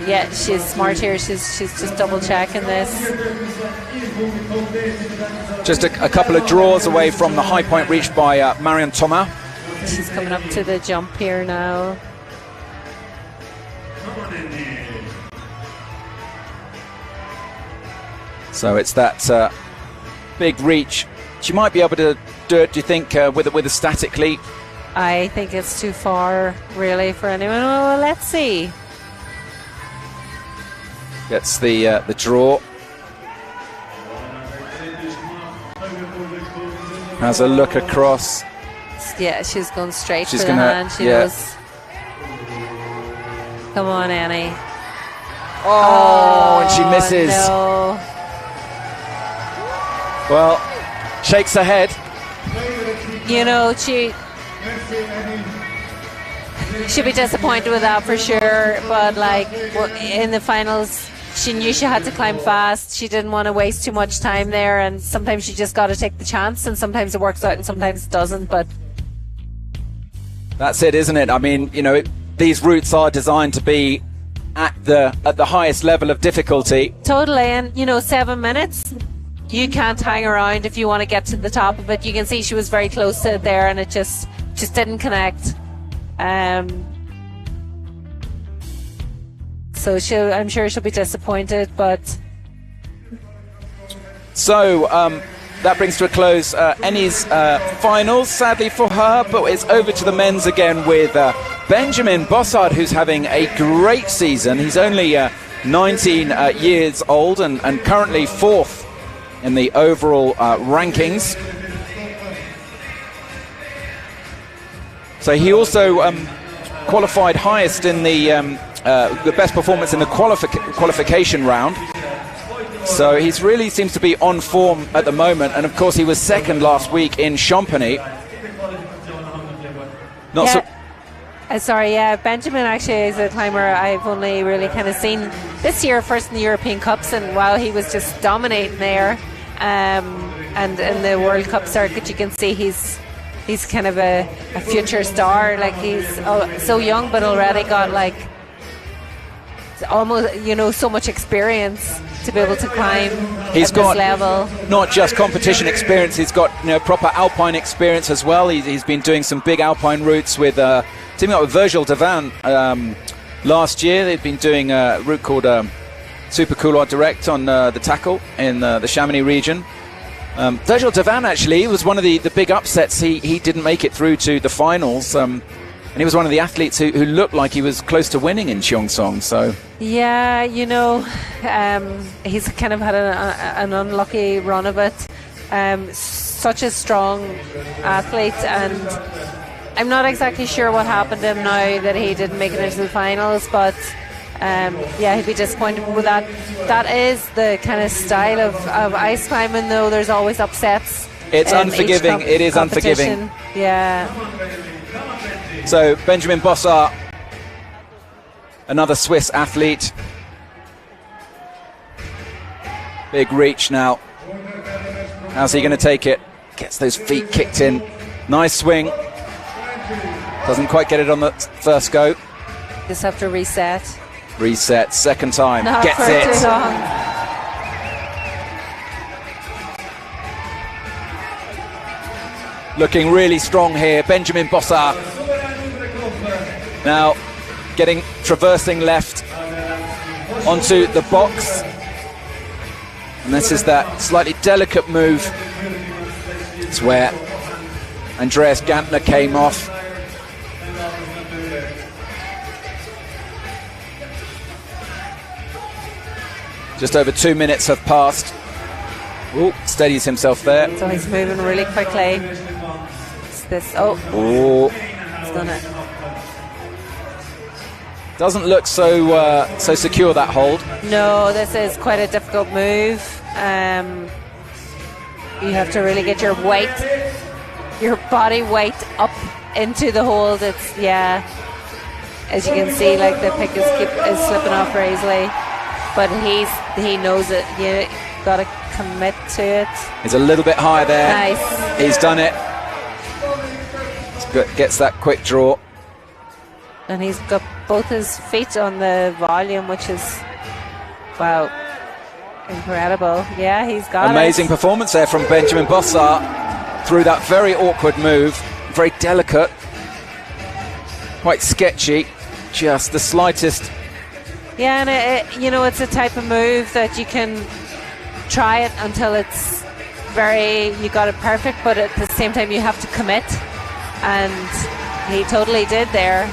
Yeah, she's smart here. She's just double checking this. Just a couple of draws away from the high point reached by Marion Thomas. She's coming up to the jump here now. So it's that big reach. She might be able to do it, do you think, with a static leap? I think it's too far, really, for anyone. Well, let's see. Gets the draw. Has a look across. Yeah, she's going straight for the hand. She knows. Come on, Annie. Oh, and she misses. No. Well, shakes her head. You know, she'd be disappointed with that for sure, but like in the finals she knew she had to climb fast. She didn't want to waste too much time there, and sometimes she just got to take the chance, and sometimes it works out and sometimes it doesn't. But that's it, isn't it? I mean, you know, these routes are designed to be at the highest level of difficulty. totally, and you know, 7 minutes, you can't hang around if you want to get to the top of it. You can see she was very close to it there, and it just didn't connect. So I'm sure she'll be disappointed, but So that brings to a close Ennie's finals, sadly for her, but it's over to the men's again with Benjamin Bossard, who's having a great season. He's only 19 years old and currently 4th in the overall rankings. So he also qualified highest in the best performance in the qualification round. So he's really seems to be on form at the moment, and of course he was second last week in Champagny. Benjamin actually is a climber I've only really kind of seen this year, first in the European Cups, and wow, he was just dominating there. And in the World Cup circuit, you can see he's kind of a future star. Like, he's so young, but already got like almost, you know, so much experience to be able to climb He's at got this level. Not just competition experience, he's got, you know, proper alpine experience as well. He's been doing some big alpine routes with teaming up with Virgil Devan last year. They've been doing a route called Super Couloir Direct on the Tackle in the Chamonix region. Virgil Devan actually was one of the big upsets. He didn't make it through to the finals, and he was one of the athletes who looked like he was close to winning in Cheongsong. So yeah, you know, he's kind of had an unlucky run of it. Such a strong athlete, and I'm not exactly sure what happened to him now that he didn't make it into the finals, but he'd be disappointed with that. That is the kind of style of ice climbing, though. There's always upsets. It's unforgiving. It is unforgiving. Yeah. So Benjamin Bossard, another Swiss athlete. Big reach now. How's he going to take it? Gets those feet kicked in. Nice swing. Doesn't quite get it on the first go. Just have to reset. Reset, second time. Not Gets for it. too long. Looking really strong here, Benjamin Bossard. Now traversing left onto the box. And this is that slightly delicate move. It's where Andreas Gantner came off. Just over 2 minutes have passed. Ooh, steadies himself there. So he's moving really quickly. It's this. Oh. He's done it. Doesn't look so secure, that hold. No, this is quite a difficult move. You have to really get your body weight up into the hold. It's, yeah, as you can see, like the pick is slipping off very easily, but he knows it. You got to commit to it. He's a little bit higher there. Nice. He's done it. Gets that quick draw. And he's got both his feet on the volume, which is, wow, incredible. Yeah, he's got Amazing it. performance there from Benjamin Bossard through that very awkward move. Very delicate. Quite sketchy. Just the slightest. Yeah, and it's a type of move that you can try it until it's you got it perfect, but at the same time you have to commit. And he totally did there.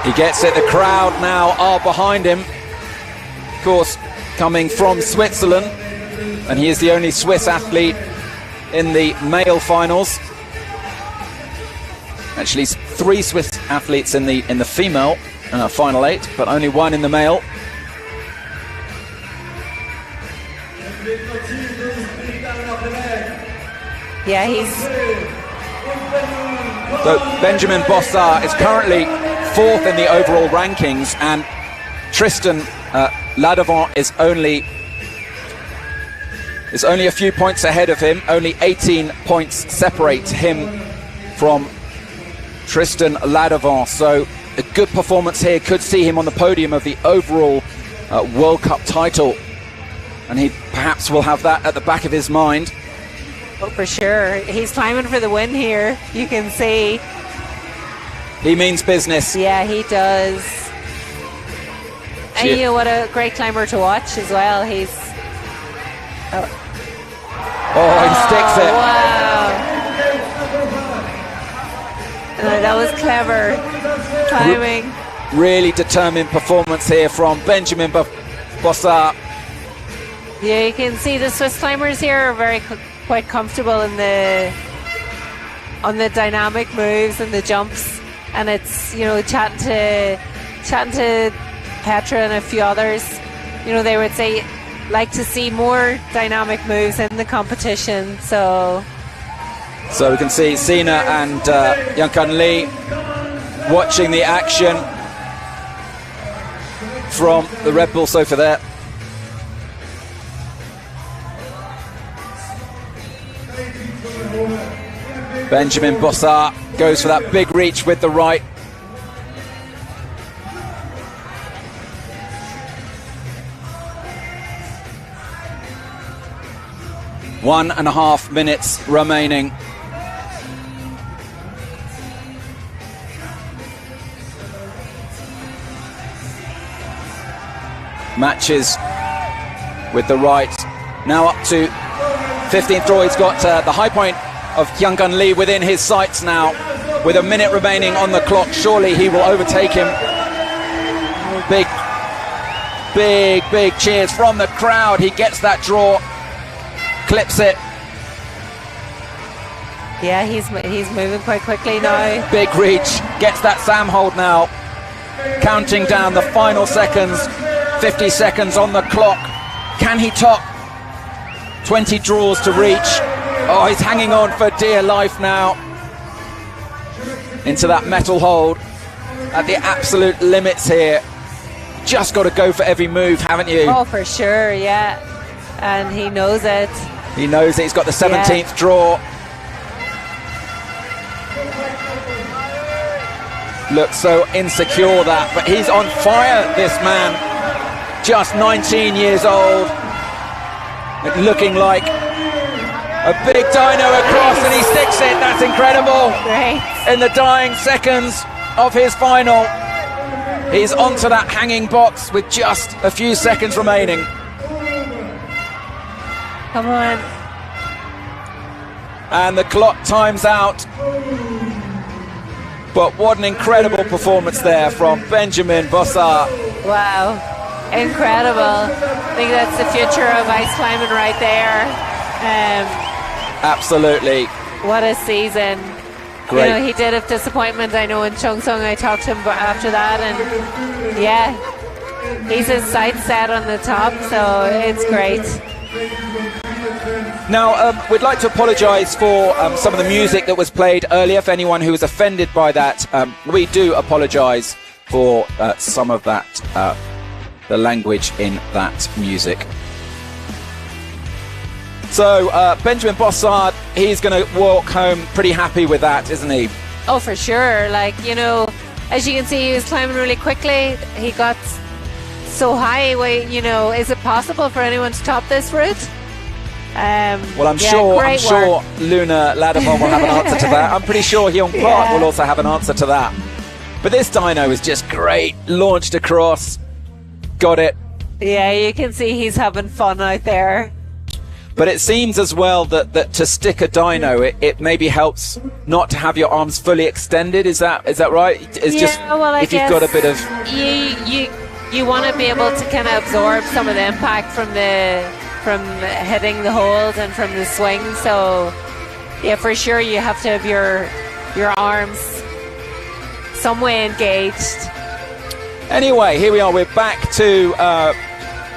He gets it. The crowd now are behind him. Of course, coming from Switzerland, and he is the only Swiss athlete in the male finals. Actually, 3 Swiss athletes in the female final 8, but only 1 in the male. Yeah, he's... So Benjamin Bossart is currently 4th in the overall rankings, and Tristan Ladevant is only a few points ahead of him. Only 18 points separate him from Tristan Ladevant. So a good performance here could see him on the podium of the overall World Cup title, and he perhaps will have that at the back of his mind. Oh, for sure. He's climbing for the win here. You can see. He means business. Yeah, he does. And you know what, a great climber to watch as well. He's... Oh, he sticks it. Wow. No, that was clever climbing. Really determined performance here from Benjamin Bossart. Yeah, you can see the Swiss climbers here are quite comfortable in on the dynamic moves and the jumps, and it's, you know, chatting to Petra and a few others, you know, they would say like to see more dynamic moves in the competition. So we can see Sina and Yankan Lee watching the action from the Red Bull sofa there. Benjamin Bossart goes for that big reach with the right. One and a half minutes remaining. Matches with the right. Now up to 15th draw. He's got the high point of Yankan Lee within his sights now, with a minute remaining on the clock. Surely he will overtake him. Big cheers from the crowd. He gets that draw, clips it. Yeah, he's moving quite quickly now. Big reach, gets that Sam hold now. Counting down the final seconds, 50 seconds on the clock. Can he top 20 draws to reach? Oh, he's hanging on for dear life now into that metal hold at the absolute limits here. Just got to go for every move, haven't you? Oh, for sure, yeah. And he knows it. He knows it. He's got the 17th draw. Looks so insecure that, but he's on fire, this man. Just 19 years old. Looking like a big dyno across, and he sticks it. That's incredible. Great. In the dying seconds of his final, he's onto that hanging box with just a few seconds remaining. Come on. And the clock times out. But what an incredible performance there from Benjamin Bossart. Wow. Incredible. I think that's the future of ice climbing right there. Absolutely. What a season. Great. You know, he did have disappointment, I know, in Cheongsong. I talked to him after that, and yeah, he's his sights set on the top, so it's great. Now, we'd like to apologise for some of the music that was played earlier. For anyone who was offended by that, we do apologise for some of that, the language in that music. So, Benjamin Bossart, he's going to walk home pretty happy with that, isn't he? Oh, for sure. Like, you know, as you can see, he was climbing really quickly. He got so high. You know, is it possible for anyone to top this route? Well, I'm sure Luna Ladevant will have an answer to that. I'm pretty sure Hyung Park will also have an answer to that. But this dyno is just great. Launched across, got it. Yeah, you can see he's having fun out there. But it seems as well that to stick a dyno, it maybe helps not to have your arms fully extended. Is that right? It's just if you've got a bit of you want to be able to kind of absorb some of the impact from hitting the hold and from the swing. So yeah, for sure you have to have your arms some way engaged. Anyway, here we are. We're back to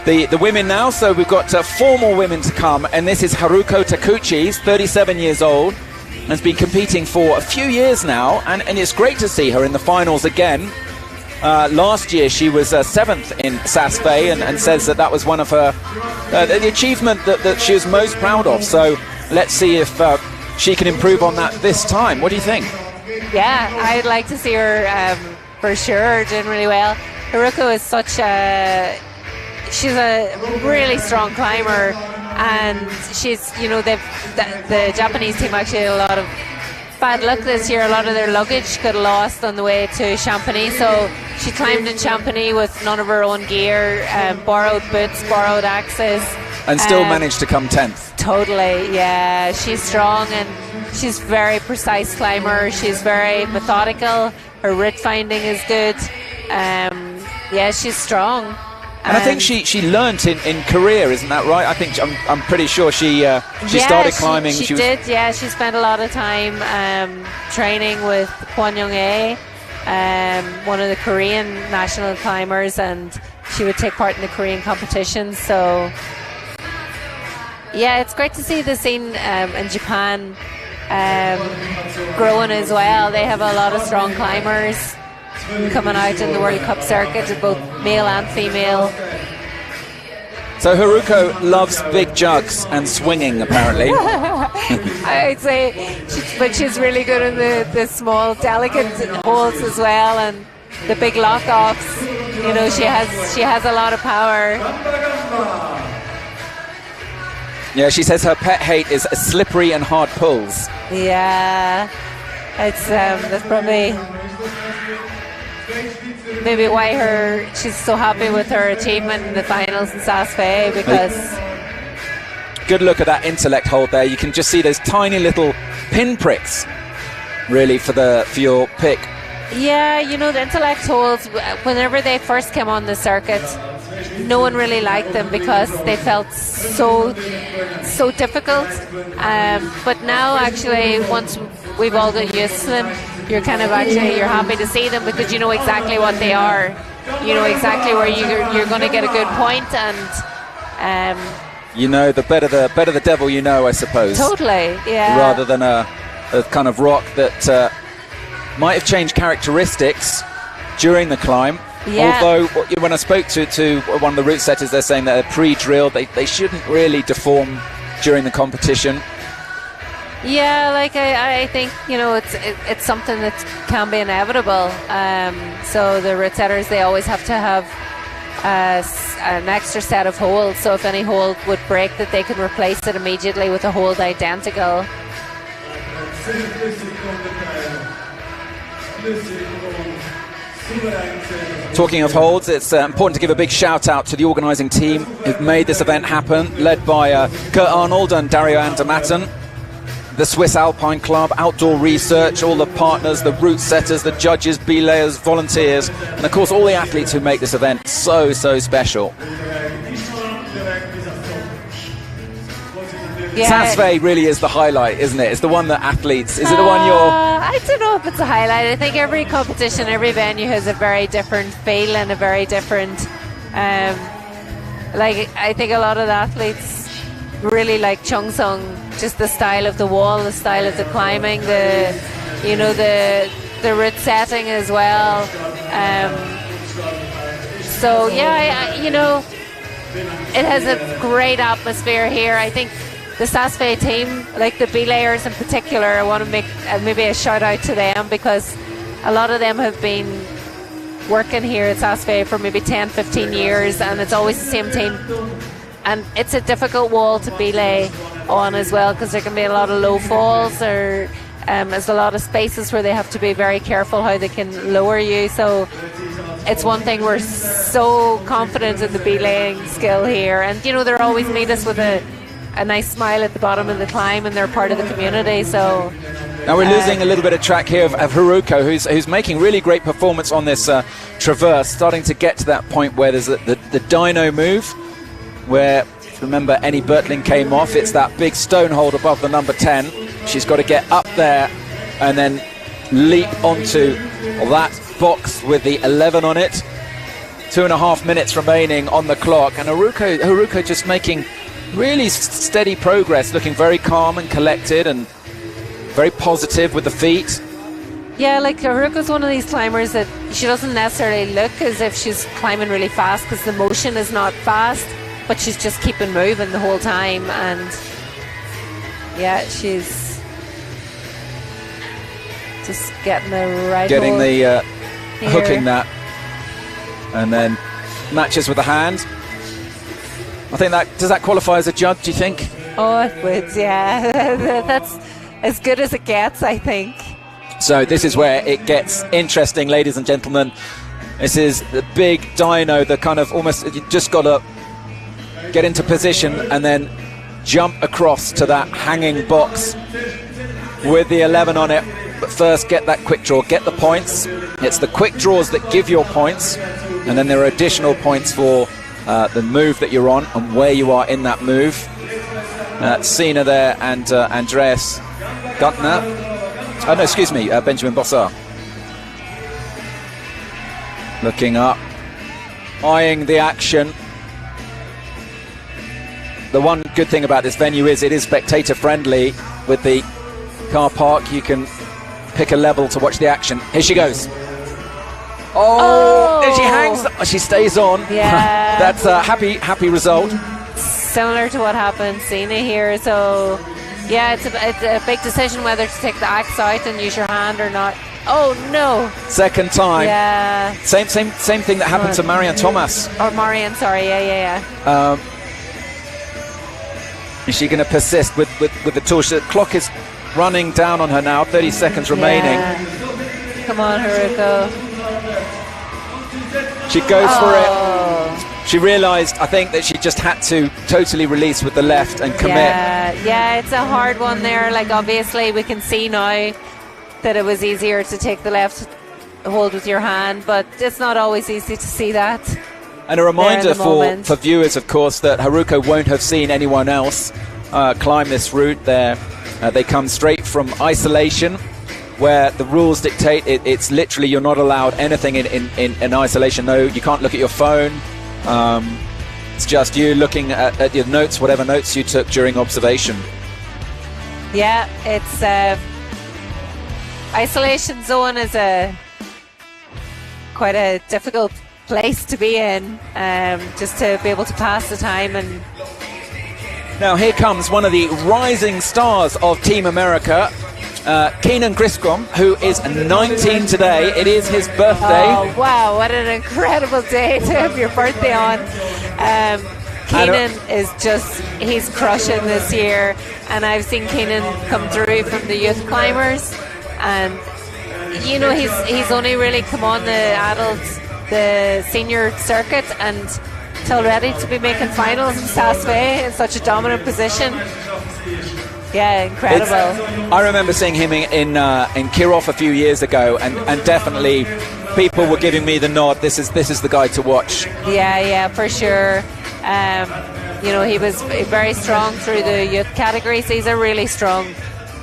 the women now. So we've got 4 more women to come, and this is Haruko Takuchi. He's 37 years old and has been competing for a few years now, and it's great to see her in the finals again. Last year she was 7th in Saas and says that was one of her the achievement that she was most proud of. So let's see if she can improve on that this time. What do you think? Yeah, I'd like to see her for sure doing really well. Haruko is she's a really strong climber, and she's, the Japanese team actually had a lot of bad luck this year. A lot of their luggage got lost on the way to Chamonix, so she climbed in Chamonix with none of her own gear, borrowed boots, borrowed axes, and still managed to come 10th. Totally, yeah. She's strong and she's very precise climber. She's very methodical. Her route finding is good. Yeah, she's strong. And I think she learnt in Korea, isn't that right? I think I'm pretty sure she started climbing. She did. Yeah, she spent a lot of time training with Kwon Young-ae, one of the Korean national climbers, and she would take part in the Korean competitions. So yeah, it's great to see the scene in Japan growing as well. They have a lot of strong climbers coming out in the World Cup circuit, both male and female. So Haruko loves big jugs and swinging, apparently. I'd say, but she's really good in the small, delicate holds as well, and the big lock-offs. She has a lot of power. Yeah, she says her pet hate is slippery and hard pulls. Yeah, it's that's probably maybe why she's so happy with her achievement in the finals in Saas, because good look at that intellect hold there. You can just see those tiny little pinpricks, really, for your pick. Yeah, the intellect holds, whenever they first came on the circuit, no one really liked them because they felt so difficult. But now, actually, once we've all got used to them, you're happy to see them because you know exactly what they are. You know exactly where you're going to get a good point, and the better the devil you know, I suppose. Totally, yeah. Rather than a kind of rock that might have changed characteristics during the climb. Yeah. Although when I spoke to one of the route setters, they're saying that they're pre-drilled. They shouldn't really deform during the competition. Yeah, I think it's something that can be inevitable. So the route setters, they always have to have an extra set of holds. So if any hold would break, that they can replace it immediately with a hold identical. Talking of holds, it's important to give a big shout out to the organising team who've made this event happen, led by Kurt Arnold and Dario Andermatten, the Swiss Alpine Club, Outdoor Research, all the partners, the route setters, the judges, belayers, volunteers, and of course all the athletes who make this event so special. Yeah. Saas really is the highlight, isn't it? It's the one that athletes... Is it the one you're... I don't know if it's a highlight. I think every competition, every venue has a very different feel and a very different... I think a lot of the athletes really like Cheongsong, just the style of the wall, the style of the climbing, the route setting as well. So yeah, it has a great atmosphere here. I think the Saas team, like the belayers in particular, I want to make maybe a shout out to them, because a lot of them have been working here at Saas for maybe 10-15 years, and it's always the same team. And it's a difficult wall to belay on as well, because there can be a lot of low falls, or there's a lot of spaces where they have to be very careful how they can lower you. So it's one thing, we're so confident in the belaying skill here, and they're always meet us with a nice smile at the bottom of the climb, and they're part of the community. So now we're losing a little bit of track here of Haruko, who's making really great performance on this traverse, starting to get to that point where there's the dyno move, where, remember, Annie Bertling came off. It's that big stone hold above the number 10. She's got to get up there and then leap onto Well, that box with the 11 on it. 2.5 minutes remaining on the clock, and Haruko just making really steady progress, looking very calm and collected and very positive with the feet. Yeah, like Haruko's one of these climbers that she doesn't necessarily look as if she's climbing really fast because the motion is not fast, but she's just keeping moving the whole time. And yeah, she's just getting the right getting hold the here. hooking that, and then matches with the hand. I think does that qualify as a judge, do you think? Oh, it would, yeah. That's as good as it gets, I think. So this is where it gets interesting, ladies and gentlemen. This is the big dyno, the kind of almost, you just got to get into position and then jump across to that hanging box with the 11 on it. But first, get that quick draw, get the points. It's the quick draws that give your points, and then there are additional points for the move that you're on and where you are in that move. Sina there and Andreas Guntner. Oh no, excuse me, Benjamin Bossard. Looking up, eyeing the action. The one good thing about this venue is it is spectator friendly. With the car park, you can pick a level to watch the action. Here she goes. Oh, she hangs. She stays on. Yeah. That's a happy result. Similar to what happened Sina here. So yeah, it's a big decision whether to take the axe out and use your hand or not. Oh no! Second time. Yeah. Same thing that happened to Marianne Thomas. Or Marianne, sorry. Yeah. Is she going to persist with the torch? The clock is running down on her now. 30 seconds remaining. Yeah. Come on, Haruko. She goes for it. She realised, I think, that she just had to totally release with the left and commit. Yeah, it's a hard one there. Like, obviously, we can see now that it was easier to take the left hold with your hand, but it's not always easy to see that. And a reminder for viewers, of course, that Haruko won't have seen anyone else climb this route there. They come straight from isolation, where the rules dictate it's literally you're not allowed anything in isolation. No, you can't look at your phone. It's just you looking at your notes, whatever notes you took during observation. Yeah, it's isolation zone is quite a difficult place to be in, just to be able to pass the time. And now here comes one of the rising stars of Team America, Keenan Griscom, who is 19 today. It is his birthday. Oh wow, what an incredible day to have your birthday on. Keenan is he's crushing this year, and I've seen Keenan come through from the youth climbers, and you know he's only really come on the senior circuit and till ready to be making finals in Saas in such a dominant position. Yeah, incredible. I remember seeing him in Kirov a few years ago, and definitely people were giving me the nod. This is the guy to watch. Yeah, for sure. You know, he was very strong through the youth categories. He's a really strong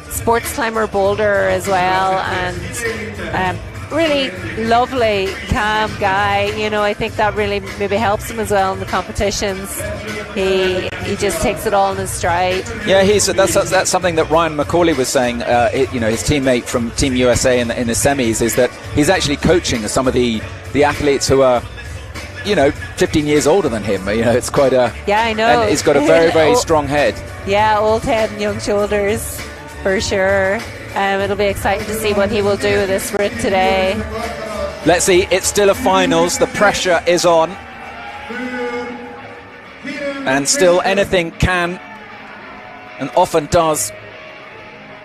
sports climber boulder as well, and really lovely, calm guy. You know, I think that really maybe helps him as well in the competitions. He just takes it all in his stride. Yeah, that's something that Ryan McCauley was saying. You know, his teammate from Team USA in the semis, is that he's actually coaching some of the athletes who are, you know, 15 years older than him. You know, it's quite a... Yeah, I know. And he's got a very, very strong head. Yeah, old head and young shoulders, for sure. It'll be exciting to see what he will do with this route today. Let's see, it's still a finals. The pressure is on. And still anything can and often does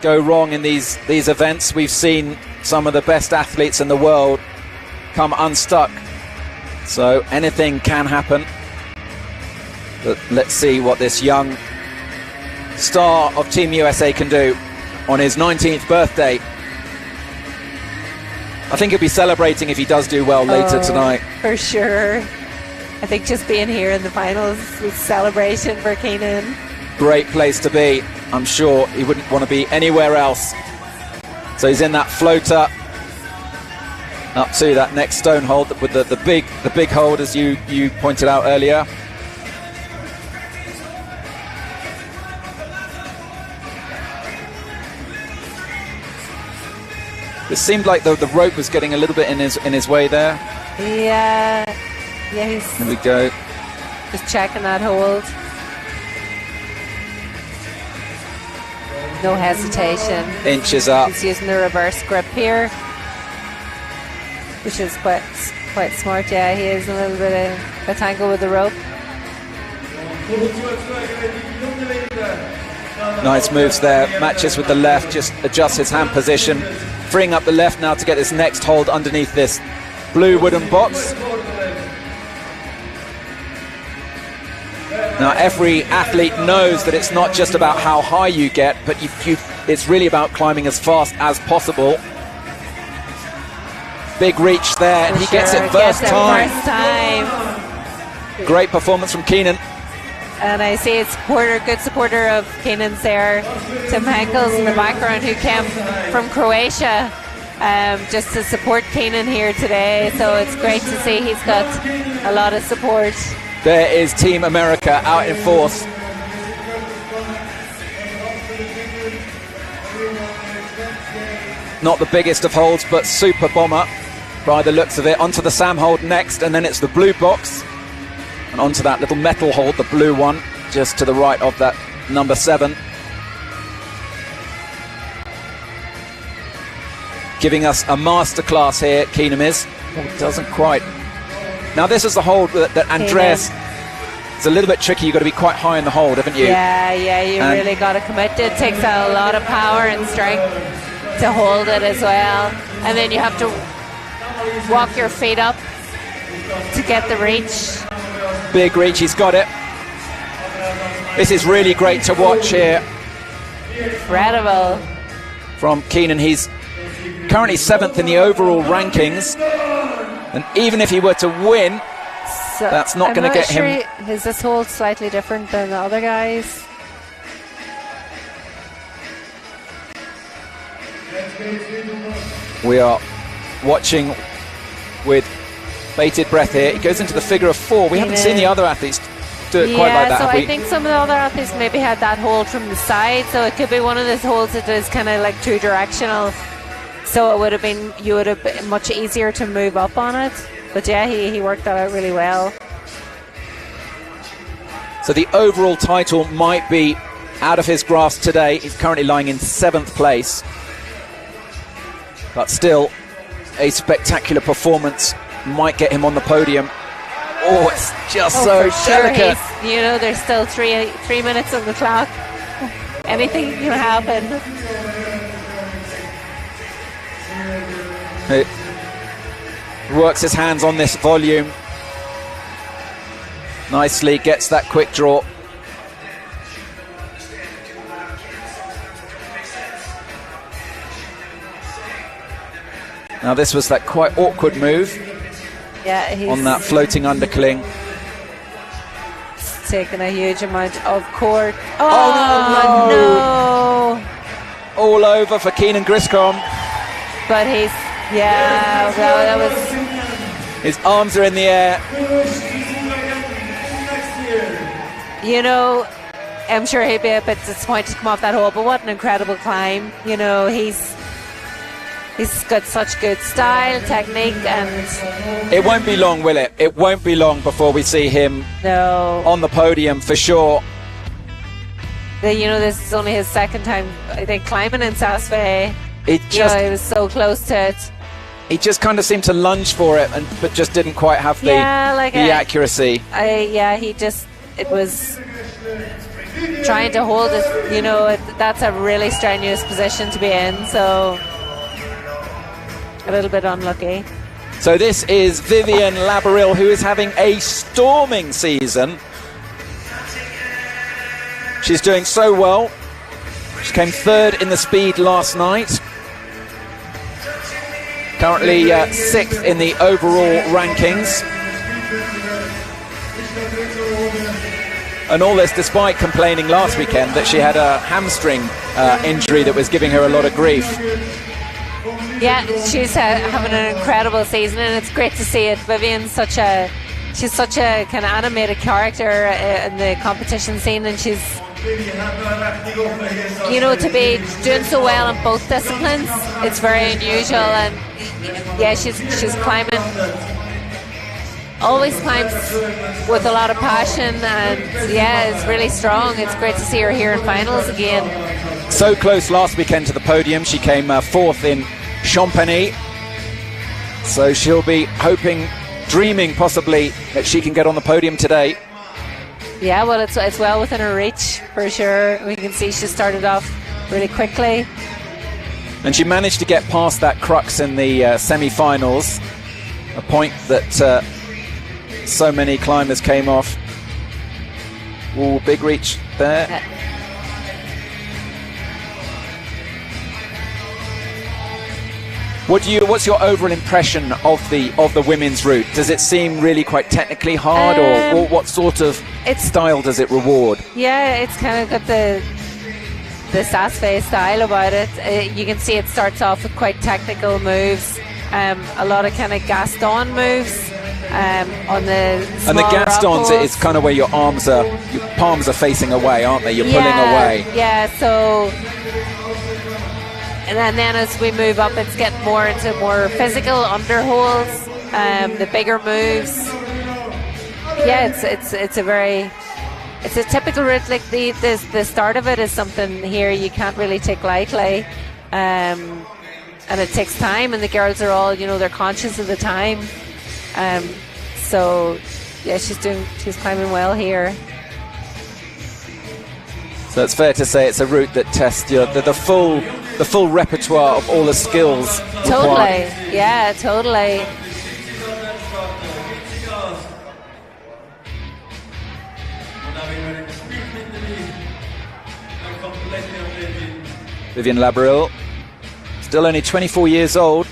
go wrong in these events. We've seen some of the best athletes in the world come unstuck. So anything can happen. But let's see what this young star of Team USA can do on his 19th birthday. I think he'll be celebrating if he does do well later tonight. For sure. I think just being here in the finals is celebration for Keenan. Great place to be. I'm sure he wouldn't want to be anywhere else. So he's in that floater. up to that next stone hold with the big hold, as you pointed out earlier. It seemed like the rope was getting a little bit in his way there. Yeah, he's There we go. just checking that hold. No hesitation. Inches up. He's using the reverse grip here, which is quite smart. Yeah, he is a little bit of a tangle with the rope. Nice moves there. Matches with the left, just adjusts his hand position. Freeing up the left now to get this next hold underneath this blue wooden box. Now every athlete knows that it's not just about how high you get, but it's really about climbing as fast as possible. Big reach there, and he gets it first time. Great performance from Keenan. And I see it's good supporter of Keenan's there, Tim Henkels in the background, who came from Croatia just to support Keenan here today. So it's great to see he's got a lot of support. There is Team America out in force. Not the biggest of holds, but super bomber by the looks of it. Onto the Sam hold next, and then it's the blue box. And onto that little metal hold, the blue one, just to the right of that number 7. Giving us a masterclass here, Keenan is. Oh, doesn't quite. Now this is the hold that Andreas... It's a little bit tricky. You've got to be quite high in the hold, haven't you? Yeah, you really got to commit. It takes a lot of power and strength to hold it as well. And then you have to walk your feet up to get the reach. Big reach, he's got it. This is really great to watch here. Incredible. From Keenan, he's currently 7th in the overall rankings. And even if he were to win, so that's not going to get him. Is this hold slightly different than the other guys? We are watching with bated breath here. It goes into the figure of 4. We haven't seen the other athletes do it quite like that. So I think some of the other athletes maybe had that hold from the side, so it could be one of those holds that is kind of like two-directional. So it would have been much easier to move up on it. But yeah, he worked that out really well. So the overall title might be out of his grasp today. He's currently lying in 7th place. But still, a spectacular performance might get him on the podium. Oh, it's just so delicate. Sure. There's still three minutes on the clock. Anything can happen. It works his hands on this volume nicely, gets that quick draw. Now this was that quite awkward move on that floating undercling. It's taken a huge amount of court. Oh no! All over for Keenan Griscom. But that was... His arms are in the air. I'm sure he'd be a bit disappointed to come off that hole, but what an incredible climb. He's got such good style, technique, and... It won't be long, will it? It won't be long before we see him on the podium, for sure. This is only his 2nd time, I think, climbing in Saas. He was so close to it. He just kind of seemed to lunge for it, but just didn't quite have the accuracy. It was trying to hold it. That's a really strenuous position to be in, so a little bit unlucky. So this is Vivian Labaril, who is having a storming season. She's doing so well. She came 3rd in the speed last night. Currently 6th in the overall rankings. And all this despite complaining last weekend that she had a hamstring injury that was giving her a lot of grief. Yeah, she's having an incredible season, and it's great to see it. Vivian's she's such a kind of animated character in the competition scene, and she's, you know, to be doing so well in both disciplines, it's very unusual. And yeah, she's climbing, always climbs with a lot of passion, and yeah, it's really strong. It's great to see her here in finals again. So close last weekend to the podium. She came fourth in Champagny, so she'll be hoping, dreaming possibly, that she can get on the podium today. Yeah, well, it's well within her reach for sure. We can see she started off really quickly, and she managed to get past that crux in the semi-finals, a point that so many climbers came off. Ooh, big reach there. What's your overall impression of the women's route? Does it seem really quite technically hard, or what sort of style does it reward? Yeah, it's kind of got the Saas style about it. You can see it starts off with quite technical moves, a lot of kind of Gaston moves on the small and the Gastons, rock it's kind of where your palms are facing away, aren't they? You're pulling away. Yeah, so. And then as we move up, it's getting more into more physical underholds, the bigger moves. Yeah, it's a typical route. Like the start of it is something here you can't really take lightly, and it takes time. And the girls are all, you know, they're conscious of the time. So yeah, she's climbing well here. So it's fair to say it's a route that tests the full repertoire of all the skills Totally, required. yeah, totally. Vivian Labril, still only 24 years old,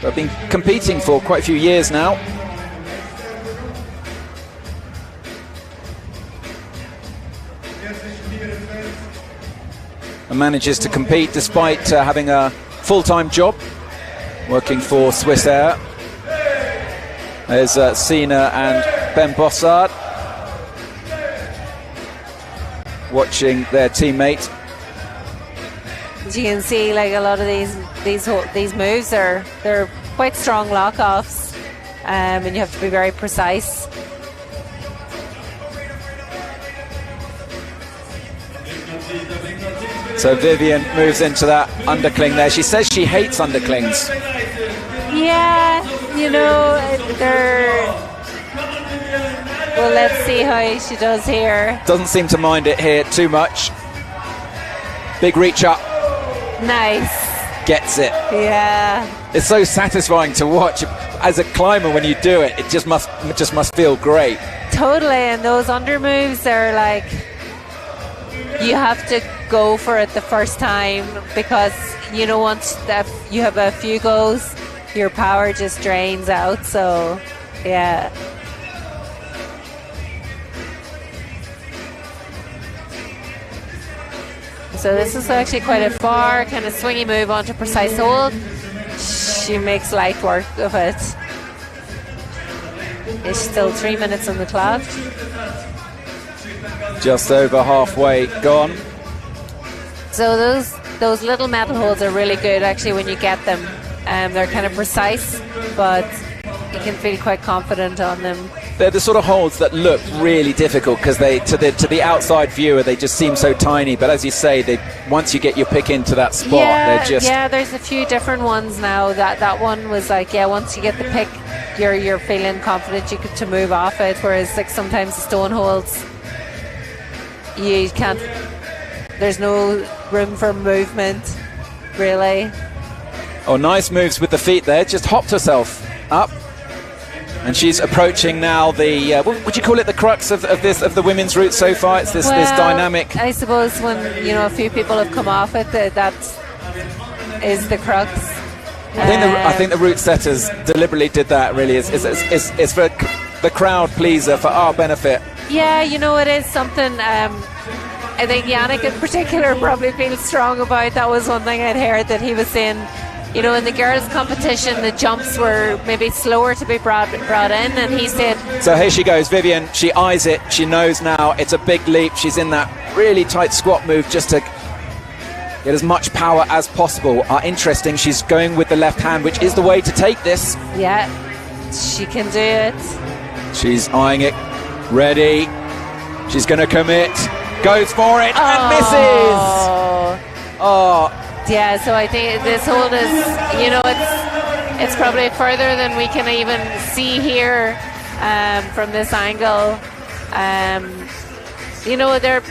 but I've been competing for quite a few years now. And manages to compete despite having a full-time job working for Swiss Air. There's Sina and Ben Bossard watching their teammate. As you can see, like a lot of these moves they're quite strong lock-offs, and you have to be very precise. So Vivian moves into that undercling there. She says she hates underclings. Yeah, you know, well, let's see how she does here. Doesn't seem to mind it here too much. Big reach up. Nice. Gets it. Yeah. It's so satisfying to watch. As a climber, when you do it, it just must feel great. Totally, and those under moves are like, you have to go for it the first time, because you know, once you have a few goes, your power just drains out. So yeah. So this is actually quite a far kind of swingy move onto precise hold. She makes light work of it. It's still 3 minutes on the clock. Just over halfway gone. So those little metal holds are really good actually when you get them. They're kind of precise, but you can feel quite confident on them. They're the sort of holds that look really difficult because they, to the outside viewer, they just seem so tiny. But as you say, once you get your pick into that spot, they're just... Yeah, there's a few different ones now. That one was like, yeah, once you get the pick, you're feeling confident to move off it. Whereas like sometimes the stone holds, you can't... There's no room for movement, really. Oh, nice moves with the feet there. Just hopped herself up. And she's approaching now the, what would you call it, the crux of the women's route so far? It's this dynamic. I suppose when, you know, a few people have come off it, that is the crux. I think the route setters deliberately did that, really. It's for the crowd pleaser, for our benefit. Yeah, you know, it is something I think Yannick in particular probably feels strong about. That was one thing I'd heard, that he was saying you know, in the girls' competition, the jumps were maybe slower to be brought in, and he said. So here she goes, Vivian. She eyes it. She knows now it's a big leap. She's in that really tight squat move just to get as much power as possible. Interesting, she's going with the left hand, which is the way to take this. Yeah, she can do it. She's eyeing it. Ready. She's going to commit. Goes for it and misses. Oh. Yeah, so I think this hold is, you know, it's probably further than we can even see here from this angle. You know, they're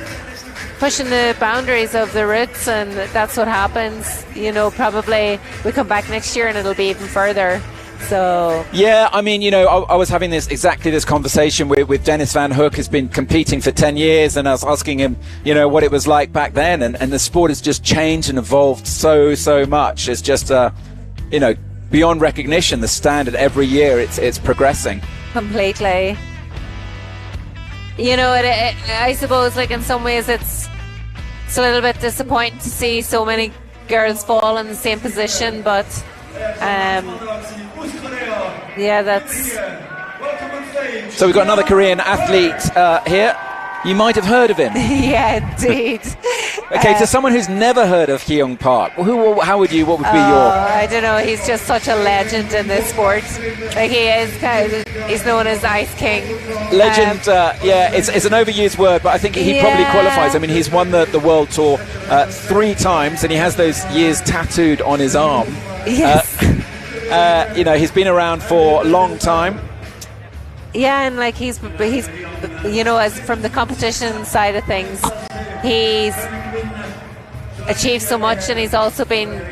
pushing the boundaries of the routes, and that's what happens. You know, probably we come back next year and it'll be even further. So yeah, I mean, you know, I was having exactly this conversation with Dennis Van Hook, who's been competing for 10 years, and I was asking him, you know, what it was like back then, and the sport has just changed and evolved so much. It's just, you know, beyond recognition, the standard every year, it's progressing. Completely. You know, I suppose, like, in some ways it's a little bit disappointing to see so many girls fall in the same position, but yeah, that's. So we've got another Korean athlete here. You might have heard of him. Yeah, indeed. Okay, to someone who's never heard of Hyung Park, what would be your? I don't know. He's just such a legend in this sport. Like, he is he's known as Ice King. Legend, yeah, it's an overused word, but I think he probably qualifies. I mean, he's won the World Tour 3 times, and he has those years tattooed on his arm. Yes. You know, he's been around for a long time. Yeah, and like he's you know, as from the competition side of things, he's achieved so much, and he's also been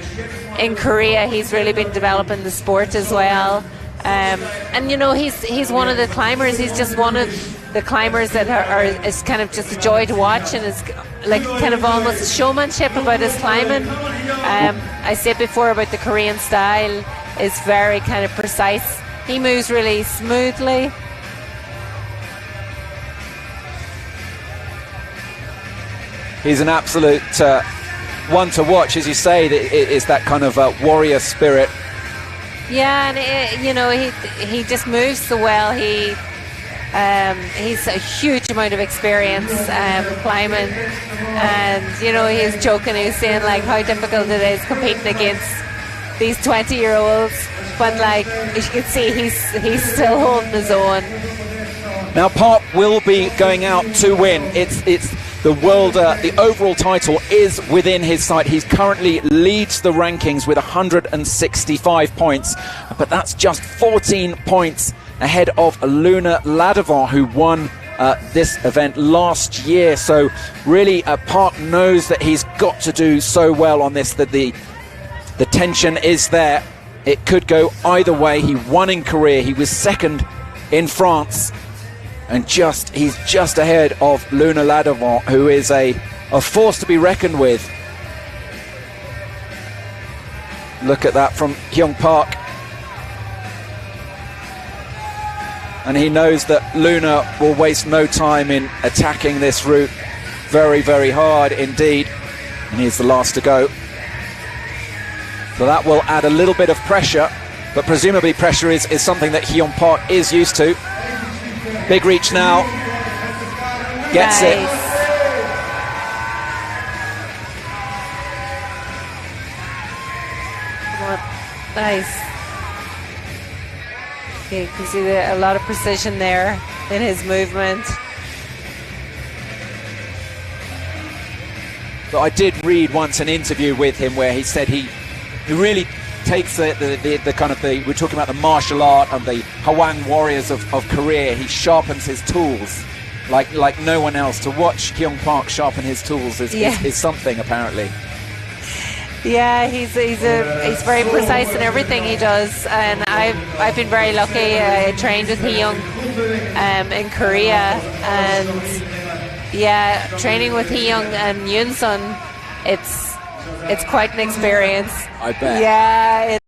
in Korea. He's really been developing the sport as well. And you know, he's one of the climbers. He's just one of the climbers that is kind of just a joy to watch, and is like kind of almost showmanship about his climbing. I said before about the Korean style is very kind of precise. He moves really smoothly. He's an absolute one to watch, as you say. It's that kind of warrior spirit. Yeah, and you know, he just moves so well. He's a huge amount of experience climbing, and you know, he's joking. He's saying like how difficult it is competing against these 20-year-olds, but like as you can see, he's still holding his own. Now Park will be going out to win. It's the world, the overall title is within his sight. He currently leads the rankings with 165 points, but that's just 14 points ahead of Luna Ladevant, who won this event last year. So really, Park knows that he's got to do so well on this, that the tension is there. It could go either way. He won in Korea. He was second in France. And he's just ahead of Luna Ladevant, who is a force to be reckoned with. Look at that from Hyung Park. And he knows that Luna will waste no time in attacking this route very, very hard indeed. And he's the last to go. So that will add a little bit of pressure, but presumably pressure is something that Hyung Park is used to. Big reach now. Gets it. Nice. Okay, you can see a lot of precision there in his movement. But I did read once an interview with him where he said he really takes the kind of we're talking about the martial art and the Hwang warriors of Korea. He sharpens his tools like no one else. To watch Hyung Park sharpen his tools is something, apparently. Yeah, he's very precise in everything he does, and I've been very lucky. I trained with Hyung in Korea, and yeah, training with Hyung and Yunsun, it's quite an experience. I bet. Yeah.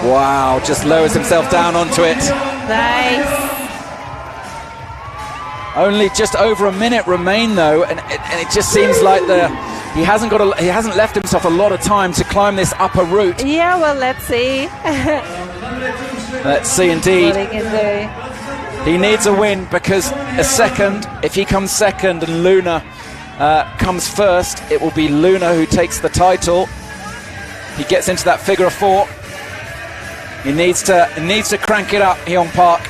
Wow, just lowers himself down onto it. Nice. Only just over a minute remain though, and it just seems like he hasn't left himself a lot of time to climb this upper route. Yeah, well, let's see. Let's see indeed. What he can do. He needs a win, because if he comes second and Luna comes first, it will be Luna who takes the title. He gets into that figure of 4. He needs to crank it up, Hyung Park.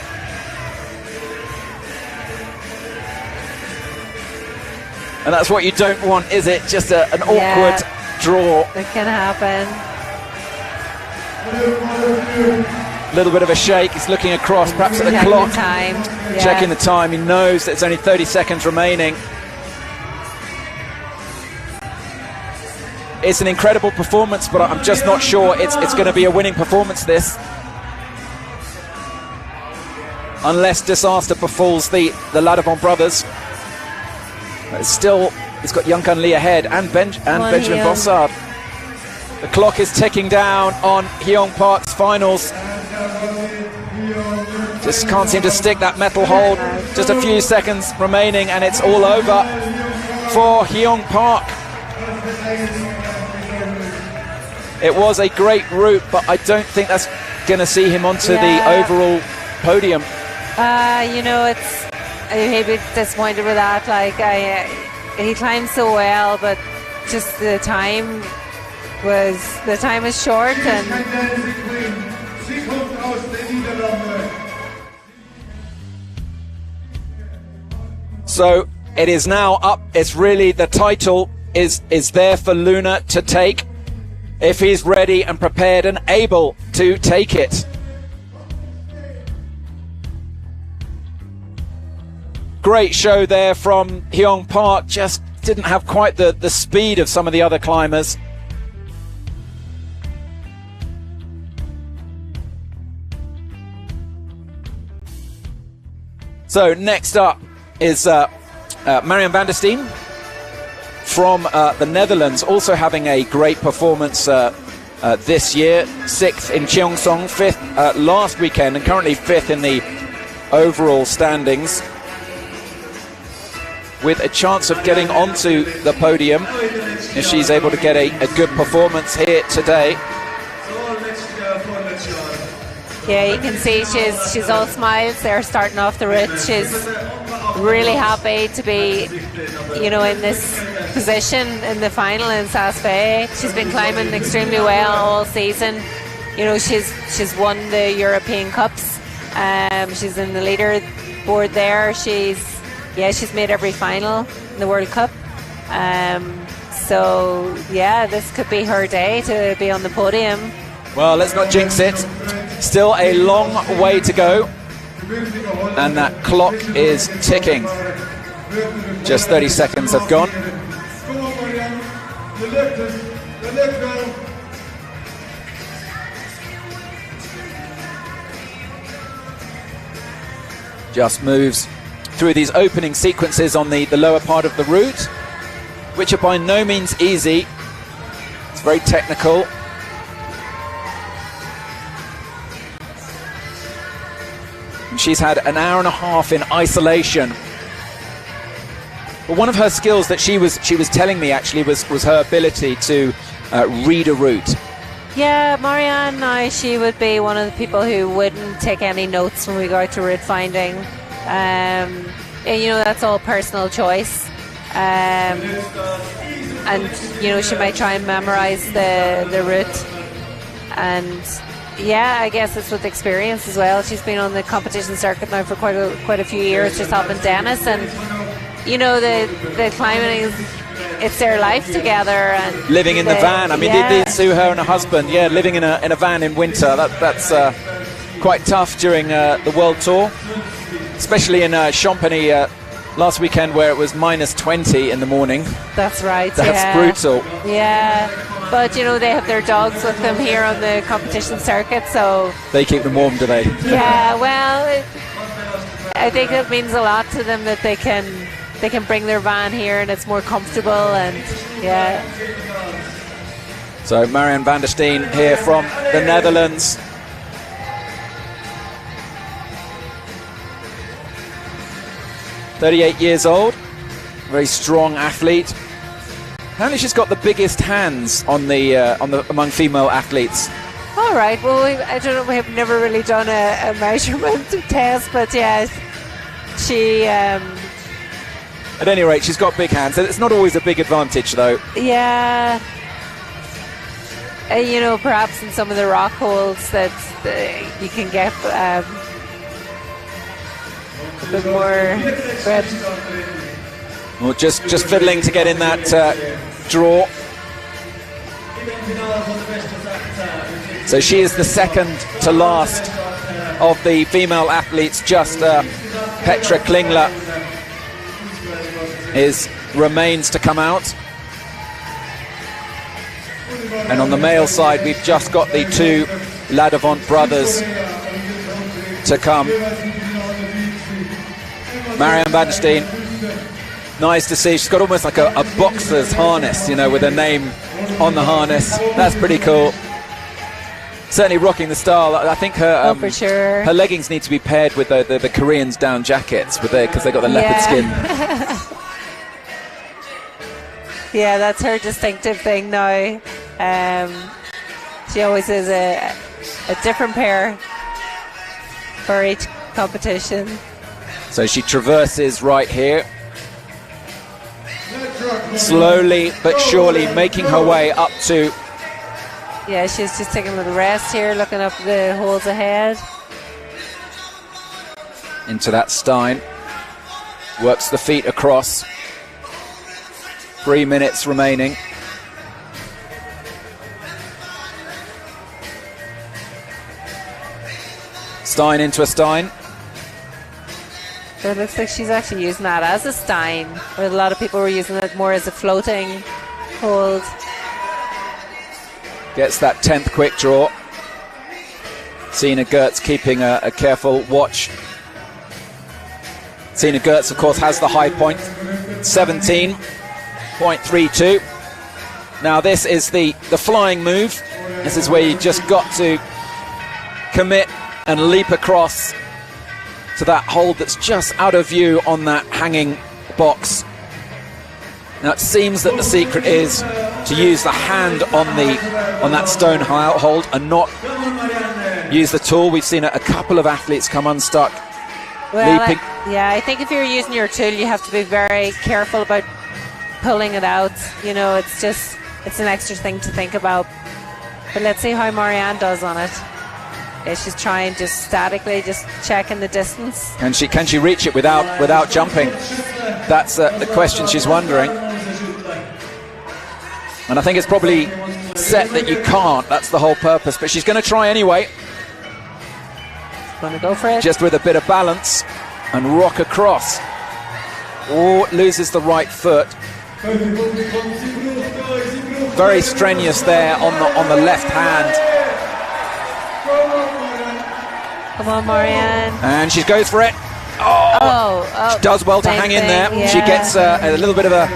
And that's what you don't want, is it? Just an awkward draw. It can happen. A little bit of a shake. He's looking across, perhaps at the clock. Time. Yeah. Checking the time. He knows that it's only 30 seconds remaining. It's an incredible performance, but I'm just not sure it's going to be a winning performance, this. Unless disaster befalls the Ladevant brothers. But still, it's got Yunkan Lee ahead and Benjamin Bossard. The clock is ticking down on Hyung Park's finals. Just can't seem to stick that metal hold. Just a few seconds remaining and it's all over for Hyung Park. It was a great route, but I don't think that's going to see him onto the overall podium. I'm a bit disappointed with that. He climbed so well, but just the time was short. And so it is now up. It's really the title is there for Luna to take, if he's ready and prepared and able to take it. Great show there from Hyung Park. Just didn't have quite the speed of some of the other climbers. So next up is Marianne van der Steen from the Netherlands, also having a great performance this year. 6th in Cheongsong, 5th last weekend, and currently 5th in the overall standings, with a chance of getting onto the podium if she's able to get a good performance here today. yeah, you can see she's all smiles there starting off the route. She's really happy to be, in this position in the final in Saas. She's been climbing extremely well all season. She's won the European Cups. She's in the leaderboard there. She's made every final in the World Cup. So this could be her day to be on the podium. Well, let's not jinx it. Still a long way to go, and that clock is ticking. Just 30 seconds have gone. Just moves through these opening sequences on the lower part of the route, which are by no means easy. It's very technical. And she's had an hour and a half in isolation. But one of her skills that she was telling me actually was her ability to read a route. Yeah, Marianne, she would be one of the people who wouldn't take any notes when we go out to route finding. And that's all personal choice. And she might try and memorize the route. And I guess it's with experience as well. She's been on the competition circuit now for quite a few years, just helping Dennis. And the climbing it's their life together, and living in the van. I mean, these two, her and her husband, living in a van in winter. That's quite tough during the World Tour, especially in Champagny last weekend, where it was -20 in the morning. That's right. That's brutal. Yeah, but they have their dogs with them here on the competition circuit, so they keep them warm, do they? Yeah, well, I think it means a lot to them that they can bring their van here and it's more comfortable, and So Marianne van der Steen here from the Netherlands, 38 years old, very strong athlete. Apparently she's got the biggest hands among female athletes. All right. Well, I don't know. We have never really done a measurement test, but yeah, she. At any rate, she's got big hands. It's not always a big advantage, though. Yeah. You know, perhaps in some of the rock holds that you can get a bit more grip. Well, just fiddling to get in that draw. So she is the second to last of the female athletes. Just Petra Klingler remains to come out. And on the male side, we've just got the two Ladevant brothers to come. Marianne van der Steen, nice to see. She's got almost like a boxer's harness, you know, with her name on the harness. That's pretty cool. Certainly rocking the style. I think her for sure. Her leggings need to be paired with the Koreans' down jackets because they got the leopard skin. Yeah, that's her distinctive thing now. She always is a different pair for each competition. So she traverses right here, slowly but surely making her way up to. Yeah, she's just taking a little rest here, looking up the holes ahead. Into that Stein. Works the feet across. 3 minutes remaining. Stein into a Stein. So it looks like she's actually using that as a Stein, where a lot of people were using it more as a floating hold. Gets that 10th quick draw. Sina Gertz keeping a careful watch. Sina Gertz, of course, has the high point, 17.32. Now this is the flying move. This is where you just got to commit and leap across to that hold that's just out of view on that hanging box. Now it seems that the secret is to use the hand on that stone hold and not use the tool. We've seen a couple of athletes come unstuck. Well, leaping. I think if you're using your tool, you have to be very careful about pulling it out. You know, it's an extra thing to think about. But let's see how Marianne does on it. Yeah, she's trying just statically, just checking the distance. Can she reach it without jumping? That's the question she's wondering. And I think it's probably set that you can't. That's the whole purpose. But she's going to try anyway. Going to go for it. Just with a bit of balance and rock across. Oh, loses the right foot. Very strenuous there on the left hand. Come on, Marianne. And she goes for it. Oh. She does well to hang in there. Yeah. She gets a little bit of a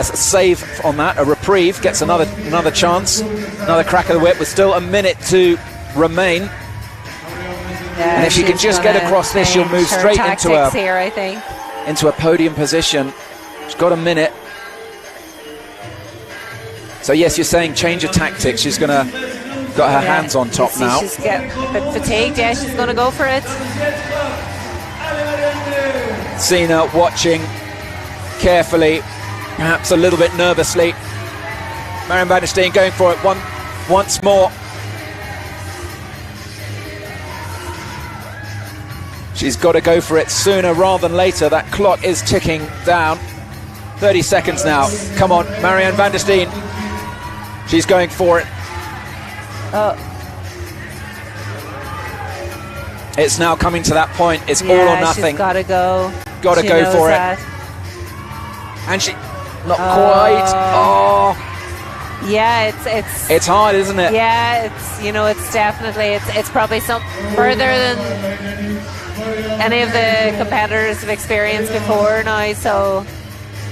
save on that, a reprieve, gets another chance, another crack of the whip with still a minute to remain. Yeah, and if she can just get across this, she'll move straight into a podium position. She's got a minute. So yes, you're saying change of tactics. She's got her hands on top now. She's getting a bit fatigued. Yeah, she's going to go for it. Sina watching carefully, perhaps a little bit nervously. Marianne van der Steen going for it once more. She's got to go for it sooner rather than later. That clock is ticking down. 30 seconds now. Come on, Marianne van der Steen. She's going for it. It's now coming to that point. It's all or nothing. She's got to go. Got to go for it. And she, not quite. Oh. Yeah, it's hard, isn't it? Yeah, it's definitely it's probably some further than any of the competitors have experienced before now. So.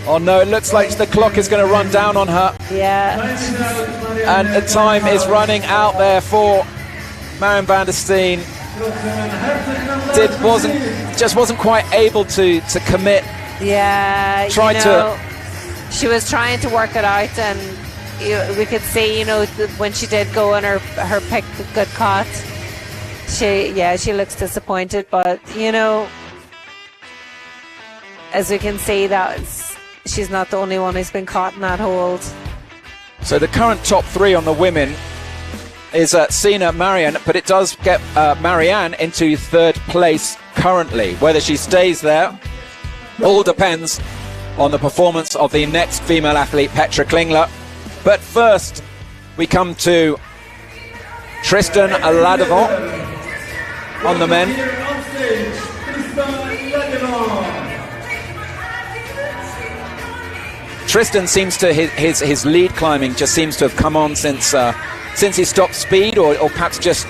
Oh no, it looks like the clock is going to run down on her. Yeah. And the time is running out there for Marianne van der Steen. wasn't quite able to commit. Yeah, Tried to. She was trying to work it out, and we could see, when she did go on her pick good caught. She looks disappointed, but as we can see, that she's not the only one who's been caught in that hold. So the current top 3 on the women is Sina, Marianne, but it does get Marianne into 3rd place currently. Whether she stays there all depends on the performance of the next female athlete, Petra Klingler. But first, we come to Tristan Ladevant on the men. Tristan seems to his lead climbing just seems to have come on since he stopped speed, or perhaps just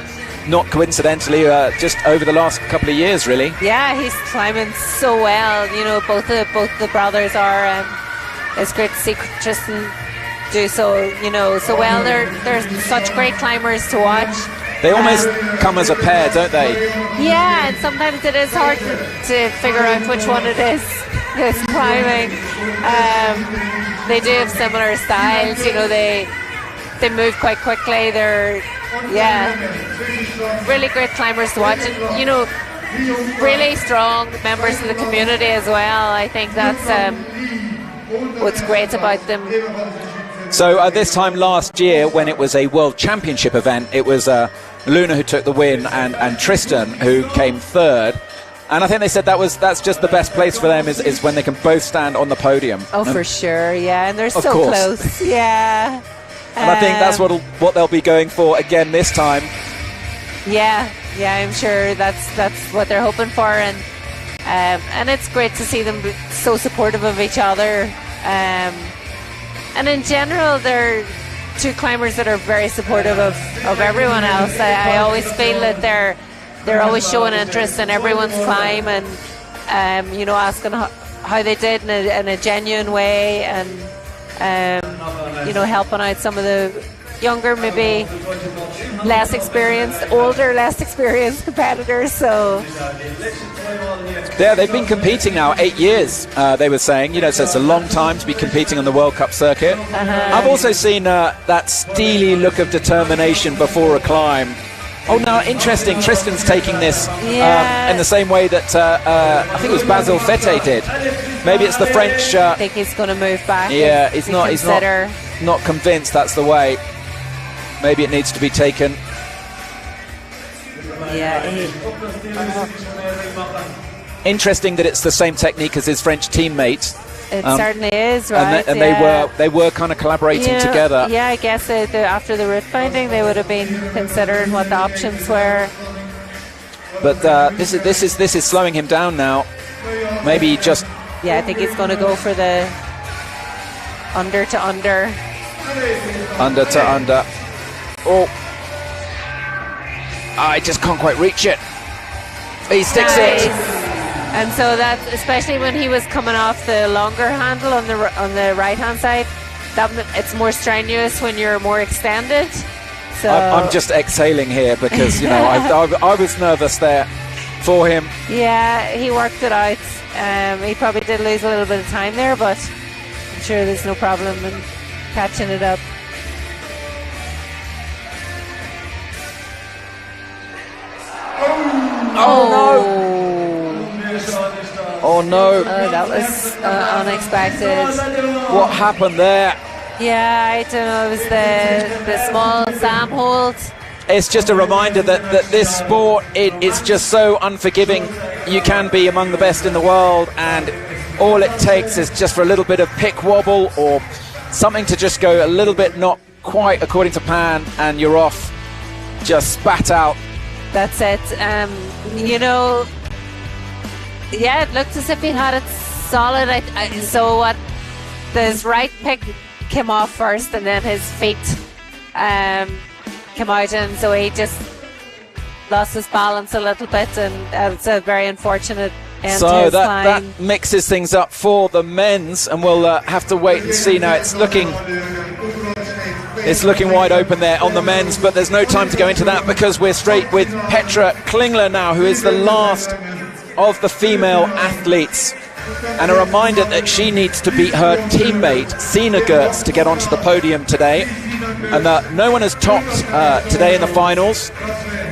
not coincidentally, just over the last couple of years, really. Yeah, he's climbing so well. Both the brothers are. It's great to see Tristan do so well. They're such great climbers to watch. They almost come as a pair, don't they? Yeah, and sometimes it is hard to figure out which one it is that's climbing. They do have similar styles. They move quite quickly. They're really great climbers to watch, and really strong members of the community as well. I think that's what's great about them. So this time last year, when it was a World Championship event, it was Luna who took the win and Tristan who came 3rd. And I think they said that's just the best place for them is when they can both stand on the podium. Oh, for sure, yeah, and they're so close. Yeah. And I think that's what they'll be going for again this time. Yeah, I'm sure that's what they're hoping for, and it's great to see them so supportive of each other. And in general, they're 2 climbers that are very supportive of everyone else. I always feel that they're always showing interest in everyone's climb, and asking how they did in a genuine way, and helping out some of the younger, maybe less experienced competitors. So yeah, they've been competing now 8 years. They were saying, so it's a long time to be competing on the World Cup circuit. I've also seen that steely look of determination before a climb. Oh, now interesting. Tristan's taking this in the same way that I think it was Basil Fete did. Maybe it's the French. I think he's going to move back. Yeah, he's not convinced that's the way. Maybe it needs to be taken. Yeah. Interesting that it's the same technique as his French teammates. It certainly is, right? And they were kind of collaborating together. Yeah, I guess after the route finding, they would have been considering what the options were. But this is slowing him down now. Maybe just. Yeah, I think he's going to go for the under to under. Under to under. Oh, I just can't quite reach it. He sticks it. And so that, especially when he was coming off the longer handle on the right hand side, it's more strenuous when you're more extended. So I'm just exhaling here because I was nervous there for him. Yeah, he worked it out. He probably did lose a little bit of time there, but I'm sure there's no problem in catching it up. Oh no! Oh, that was unexpected. What happened there? Yeah, I don't know. It was the small Sam hold. It's just a reminder that this sport it's just so unforgiving. You can be among the best in the world, and all it takes is just for a little bit of pick wobble or something to just go a little bit not quite according to plan, and you're off, just spat out. That's it. Yeah, it looked as if he had it solid. So what? His right pick came off first, and then his feet came out, and so he just lost his balance a little bit, and it's a very unfortunate end to his climb. That mixes things up for the men's, and we'll have to wait and see now. It's looking It's looking wide open there on the men's, but there's no time to go into that because we're straight with Petra Klingler now, who is the last of the female athletes. And a reminder that she needs to beat her teammate, Sina Gertz, to get onto the podium today. And no one has topped today in the finals.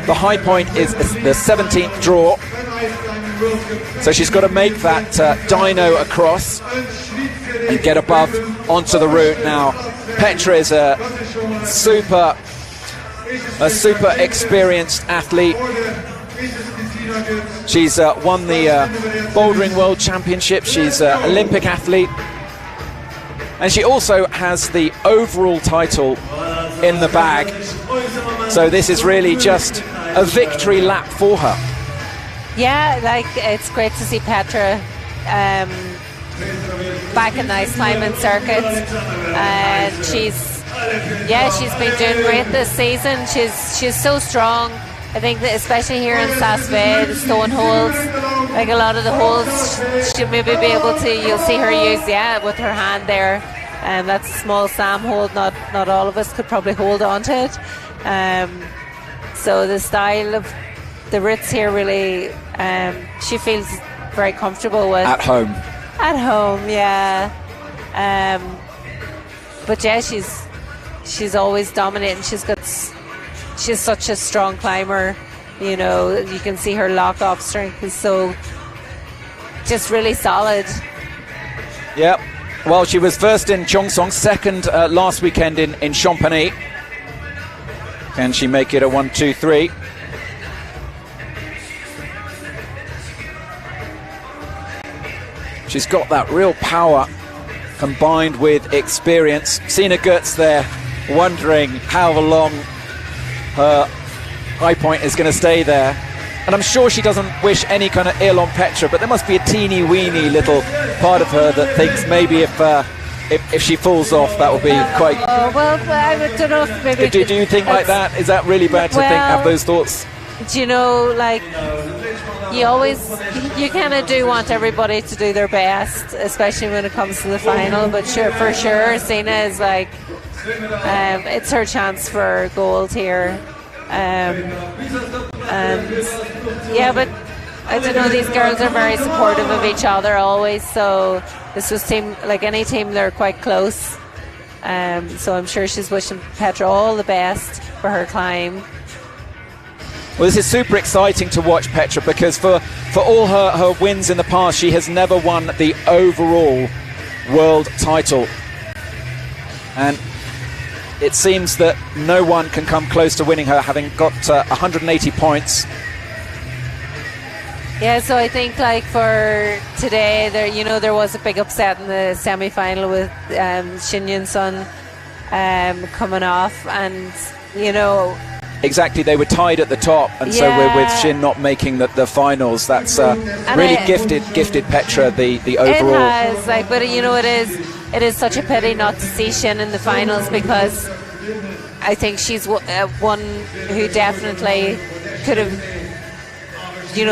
The high point is the 17th draw. So she's got to make that dyno across and get above onto the route. Now, Petra is a super experienced athlete. She's won the Bouldering World Championship. She's an Olympic athlete. And she also has the overall title in the bag. So this is really just a victory lap for her. Yeah, like it's great to see Petra back in the ice climbing circuit. And she's been doing great this season. She's so strong. I think that especially here in Saas, the stone holds, like a lot of the holds, she'll maybe be able to, you'll see her use, with her hand there. That's a small SAM hold, not all of us could probably hold on to it. So the style of the routes here really, she feels very comfortable with. At home. At home, yeah. But yeah, she's always dominating. She's such a strong climber, you know. You can see her lock-off strength is so just really solid. Yep. Well, she was first in Cheongsong, second last weekend in Chamonix. Can she make it a 1-2-3? She's got that real power combined with experience. Sina Gertz there wondering how long her high point is going to stay there, and I'm sure she doesn't wish any kind of ill on Petra, but there must be a teeny weeny little part of her that thinks maybe if she falls off, that will be quite. Well, I don't know if maybe. Do you think like that? Is that really bad to have those thoughts? Do you know, like you kind of do want everybody to do their best, especially when it comes to the final. But for sure, Sina is like. It's her chance for gold here, but I don't know, these girls are very supportive of each other always, so this was like any team, they're quite close, so I'm sure she's wishing Petra all the best for her climb. Well, this is super exciting to watch Petra, because for all her wins in the past, she has never won the overall world title, and it seems that no one can come close to winning her, having got 180 points. Yeah, so I think like for today, there was a big upset in the semi-final with Shin Yun-sun coming off, and exactly, they were tied at the top, and so we're with Shin not making the finals. That's really gifted Petra the overall. It has, but it is such a pity not to see Shin in the finals, because I think she's one who definitely could have,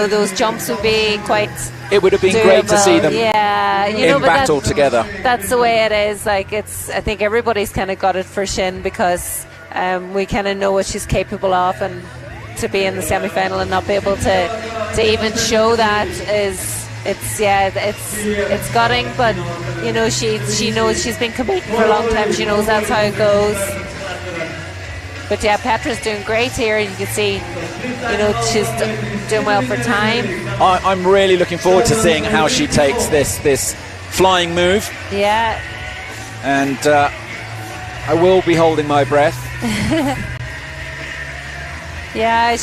those jumps would be quite. It would have been doable. Great to see them in battle together. That's the way it is. I think everybody's kind of got it for Shin, because we kind of know what she's capable of, and to be in the semi-final and not be able to even show that is. It's gutting, but she knows, she's been competing for a long time. She knows that's how it goes. But yeah, Petra's doing great here. You can see, she's doing well for time. I'm really looking forward to seeing how she takes this flying move. Yeah. And I will be holding my breath. Yeah, I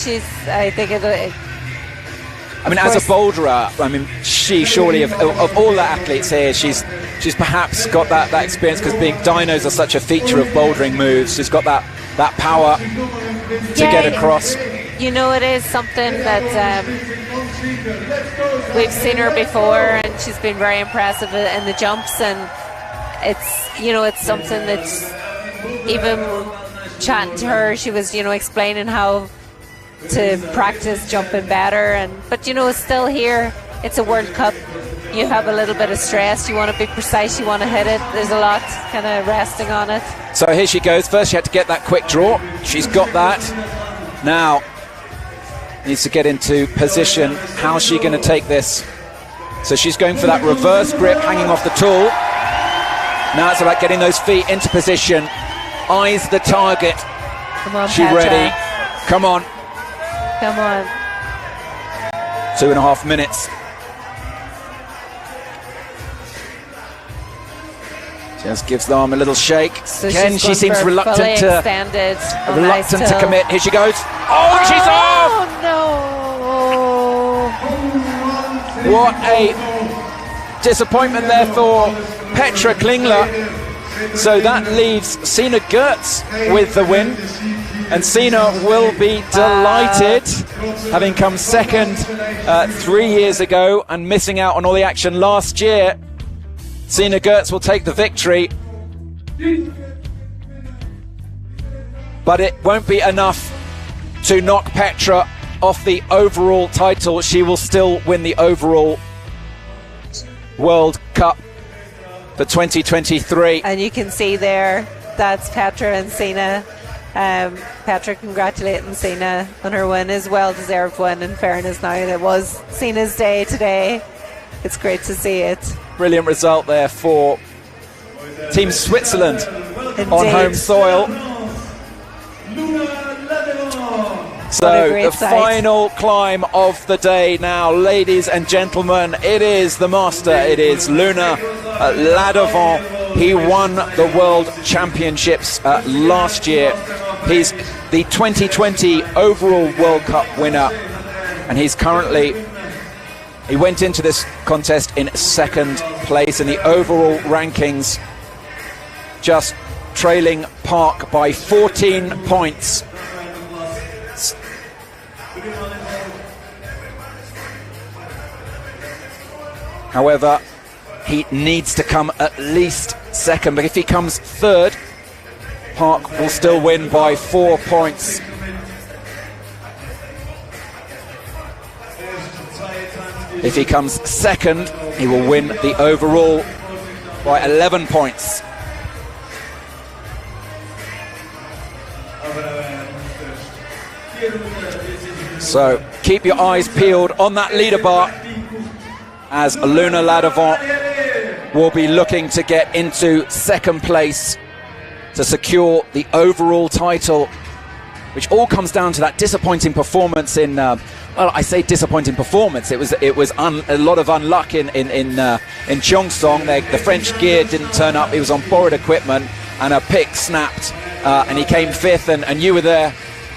think as a boulderer, she surely, of all the athletes here, she's perhaps got that experience, because being dynos are such a feature of bouldering moves. She's got that power to get across. It is something that we've seen her before, and she's been very impressive in the jumps, and it's something that's, even chatting to her, she was explaining how to practice jumping better, but it's still here. It's a World Cup. you have a little bit of stress. You want to be precise. You want to hit it. There's a lot kind of resting on it. So here she goes. First she had to get that quick draw. She's got that. Now needs to get into position. How's she going to take this? So she's going for that reverse grip, hanging off the tool. Now it's about getting those feet into position. Eyes the target. Come on, she Petra. ready? Come on. Come on. 2.5 minutes. Just gives the arm a little shake. So Again, she seems reluctant to commit. Here she goes. Oh, she's off! Oh no! What a disappointment there for Petra Klingler. So that leaves Sina Gertz with the win, and Sina will be delighted, having come second 3 years ago and missing out on all the action last year. Sina Gertz will take the victory, but it won't be enough to knock Petra off the overall title. She will still win the overall World Cup for 2023. And you can see there, that's Petra and Sina. Petra congratulating Sina on her win, is well-deserved win, in fairness now. And it was Sina's day today. It's great to see it. Brilliant result there for Team Switzerland. Indeed. On home soil. So the final climb of the day now, ladies and gentlemen, it is the master, it is Luna Ladevant. He won the World Championships last year. He's the 2020 overall World Cup winner, and he's currently, he went into this contest in second place in the overall rankings, just trailing Park by 14 points. However, he needs to come at least second, but if he comes third, Park will still win by 4 points. If he comes second, he will win the overall by 11 points. So keep your eyes peeled on that leader bar, as Luna Ladevant will be looking to get into second place to secure the overall title, which all comes down to that disappointing performance in well, I say disappointing performance, it was a lot of unluck in Cheongsong. The French gear didn't turn up, he was on borrowed equipment, and a pick snapped, and he came fifth, and you were there,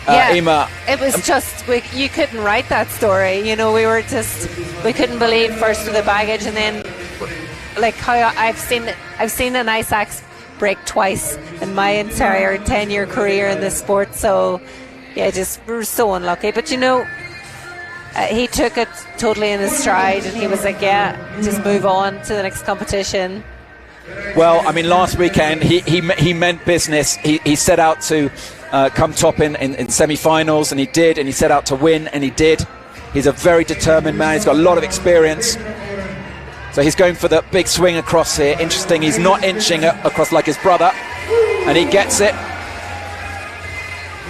Emma. It was just, you couldn't write that story. You know, we couldn't believe first with the baggage, and then like how I've seen an ice axe break twice in my entire 10-year career in this sport. So yeah, just we're so unlucky. But you know, he took it totally in his stride, and he was like, yeah, just move on to the next competition. Well, I mean, last weekend he meant business. He set out to come top in semi-finals, and he did, and he set out to win, and he did. He's a very determined man. He's got a lot of experience. So he's going for the big swing across here. Interesting, he's not inching across like his brother, and he gets it.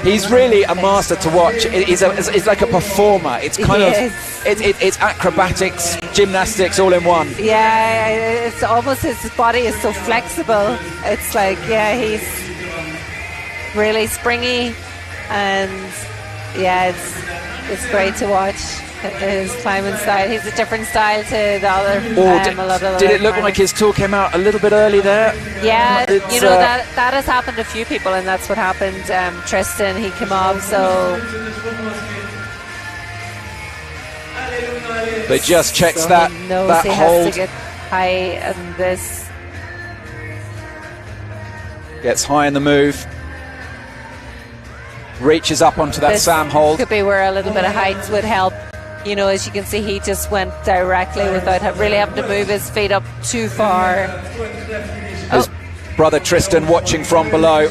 He's really a master to watch. He's like a performer. It's kind of it's acrobatics, gymnastics all in one. Yeah, it's almost, his body is so flexible. It's like, yeah, he's really springy, and yeah, it's great to watch his climbing style. He's a different style to the other. Did it look like his tool came out a little bit early there? Yeah, you know, that has happened to a few people, and that's what happened. Tristan, he came off, so. But just checks so that he knows that he hold. has to get high, and this gets high in the move. Reaches up onto that SAM hold. Could be where a little bit of height would help. You know, as you can see, he just went directly without really having to move his feet up too far. His brother Tristan watching from below.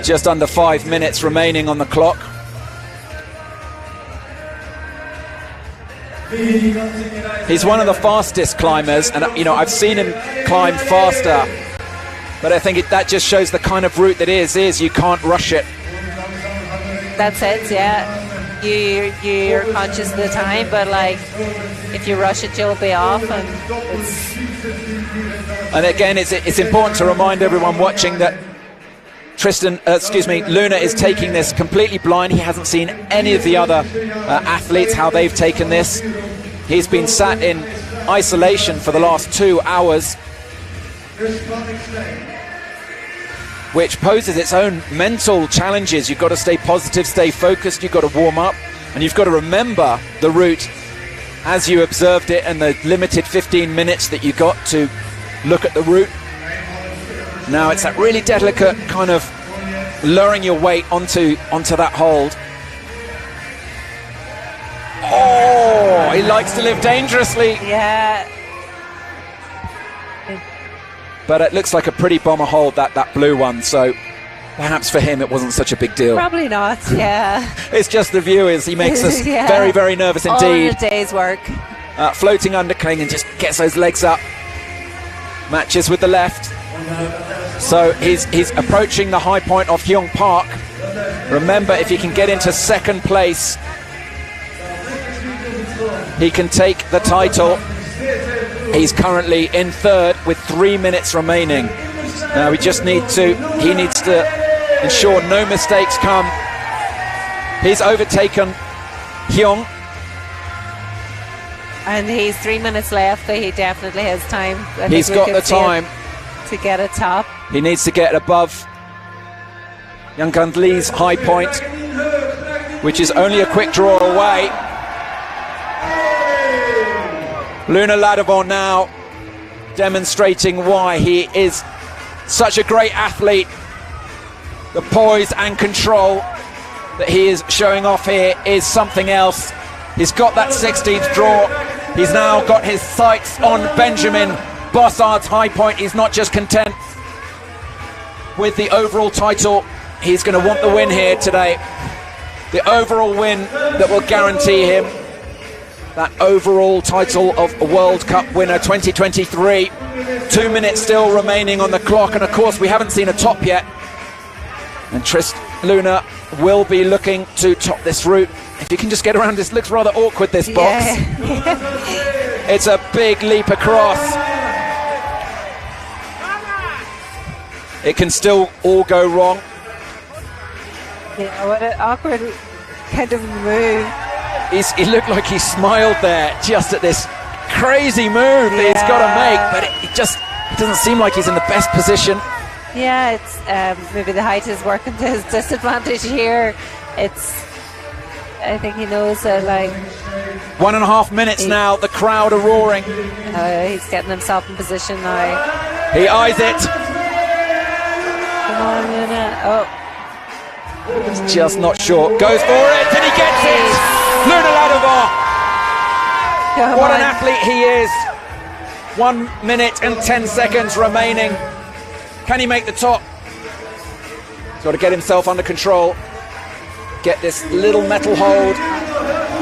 Just under 5 minutes remaining on the clock. He's one of the fastest climbers, and I've seen him climb faster, but I think that just shows the kind of route that is you can't rush it. That's it, yeah. You're conscious of the time, but like if you rush it, you'll be off. And again, it's important to remind everyone watching that Luna is taking this completely blind. He hasn't seen any of the other athletes, how they've taken this. He's been sat in isolation for the last 2 hours, which poses its own mental challenges. You've got to stay positive, stay focused, you've got to warm up, and you've got to remember the route as you observed it and the limited 15 minutes that you got to look at the route. Now it's that really delicate kind of lowering your weight onto that hold. Oh, he likes to live dangerously. Yeah. But it looks like a pretty bomber hold, that blue one, so perhaps for him it wasn't such a big deal. Probably not, yeah. It's just the viewers. He makes us yeah. very, very nervous indeed. All in a day's work. Floating undercling and just gets those legs up. Matches with the left. So he's approaching the high point of Hyung Park. Remember, if he can get into second place, he can take the title. He's currently in third with 3 minutes remaining. Now he needs to ensure no mistakes come. He's overtaken Hyung. And he's 3 minutes left, so he definitely has time. He's got the time to get a top. He needs to get above Yangkand Lee's high point, which is only a quick draw away. Luna Ladovon now demonstrating why he is such a great athlete. The poise and control that he is showing off here is something else. He's got that 16th draw. He's now got his sights on Benjamin Bossard's high point. He's not just content with the overall title. He's going to want the win here today. The overall win that will guarantee him that overall title of World Cup winner 2023. 2 minutes still remaining on the clock, and of course we haven't seen a top yet. And Luna will be looking to top this route. If you can just get around, this looks rather awkward, this box. Yeah. It's a big leap across. It can still all go wrong. Yeah, what an awkward kind of move. He looked like he smiled there just at this crazy move that he's got to make, but it just doesn't seem like he's in the best position. Yeah, it's maybe the height is working to his disadvantage here. I think he knows that, like... 1.5 minutes now, the crowd are roaring. He's getting himself in position now. He eyes it. Come on, Luna. Oh. He's just not sure. Goes for it, and he gets it! Luna Ladovon! What an athlete he is. 1 minute and 10 seconds remaining. Can he make the top? He's got to get himself under control. Get this little metal hold.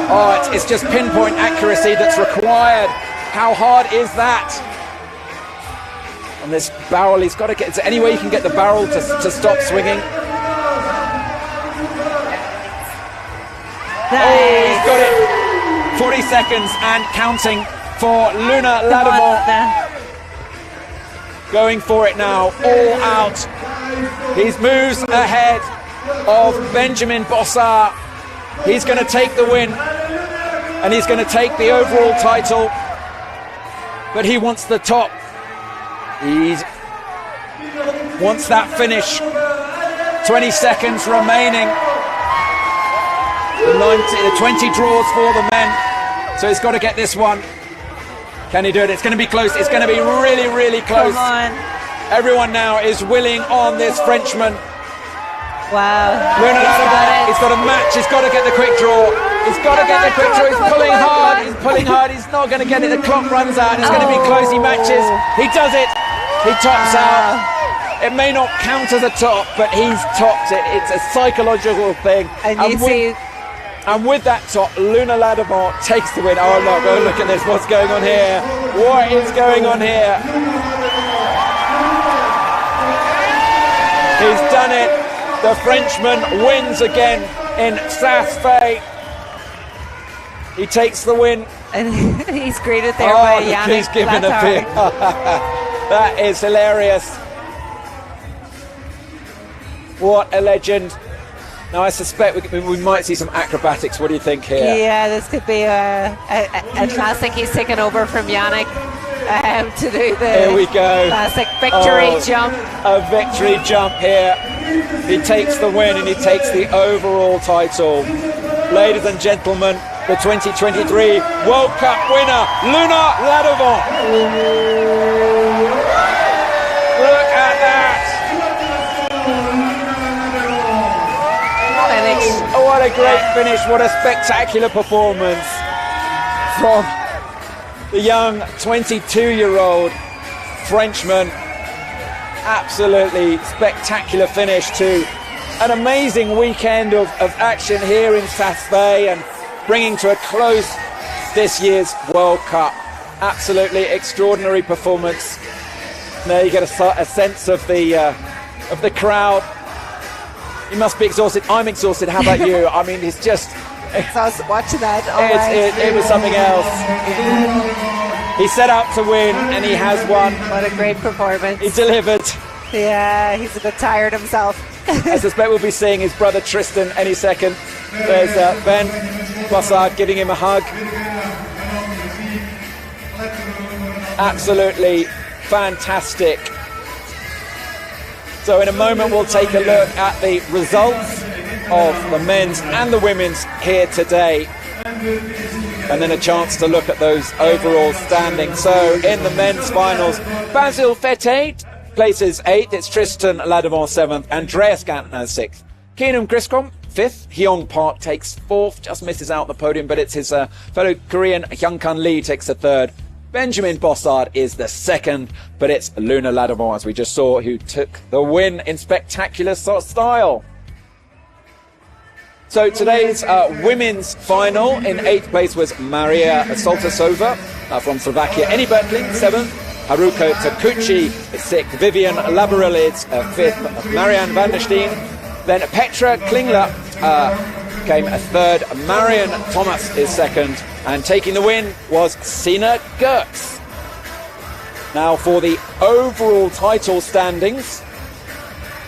Oh, it's just pinpoint accuracy that's required. How hard is that? On this barrel, he's got to get... Is there any way he can get the barrel to stop swinging? Oh, he's got it. 40 seconds and counting for Luna Ladovon. Going for it now, all out. He moves ahead of Benjamin Bossard. He's going to take the win, and he's going to take the overall title, but he wants the top. He wants that finish. 20 seconds remaining. The 20 draws for the men, so he's got to get this one. Can he do it? It's going to be close. It's going to be really, really close. Come on. Everyone now is willing on this Frenchman. Wow. Luna Ladovon, he's got a match. He's got to get the quick draw. He's got to get the quick draw. He's pulling hard. He's pulling hard. He's not going to get it. The clock runs out. It's going to be close. He matches. He does it. He tops out. It may not count as a top, but he's topped it. It's a psychological thing. And you see And with that top, Luna Ladevant takes the win. Oh, look at this. What's going on here? What is going on here? He's done it. The Frenchman wins again in Saas. He takes the win. And he's greeted there by Yannick. He's given a bit. That is hilarious. What a legend. Now I suspect we might see some acrobatics. What do you think here? Yeah, this could be a classic. He's taken over from Yannick to do the here we go. Classic victory jump. A victory jump here. He takes the win and he takes the overall title. Ladies and gentlemen, the 2023 World Cup winner, Luna Ladevant. Look at that. What a great finish, what a spectacular performance from the young 22-year-old Frenchman. Absolutely spectacular finish to an amazing weekend of action here in Saas and bringing to a close this year's World Cup. Absolutely extraordinary performance. There you get a sense of the crowd. You must be exhausted. I'm exhausted. How about you? I mean, it's just... Exhausted watching that. It was something else. He set out to win, and he has won. What a great performance. He delivered. Yeah, he's a bit tired himself. I suspect we'll be seeing his brother Tristan any second. There's Ben Bossard giving him a hug. Absolutely fantastic. So in a moment we'll take a look at the results of the men's and the women's here today, and then a chance to look at those overall standings. So in the men's finals, Basil Fete places 8th, it's Tristan Ladevant 7th, Andreas Gantner 6th, Keenan Griscom 5th, Hyung Park takes 4th, just misses out the podium, but it's his fellow Korean Hyung-Kun Lee takes the 3rd. Benjamin Bossard is the 2nd, but it's Luna Ladevant, as we just saw, who took the win in spectacular style. So today's women's final, in 8th place was Maria Soltasova from Slovakia, Eni Bertling 7th, Haruko Takuchi is 6th, Vivian Labaril is 5th, Marianne van der Steen, then Petra Klingler came 3rd, Marion Thomas is 2nd, and taking the win was Sina Gertz. Now for the overall title standings.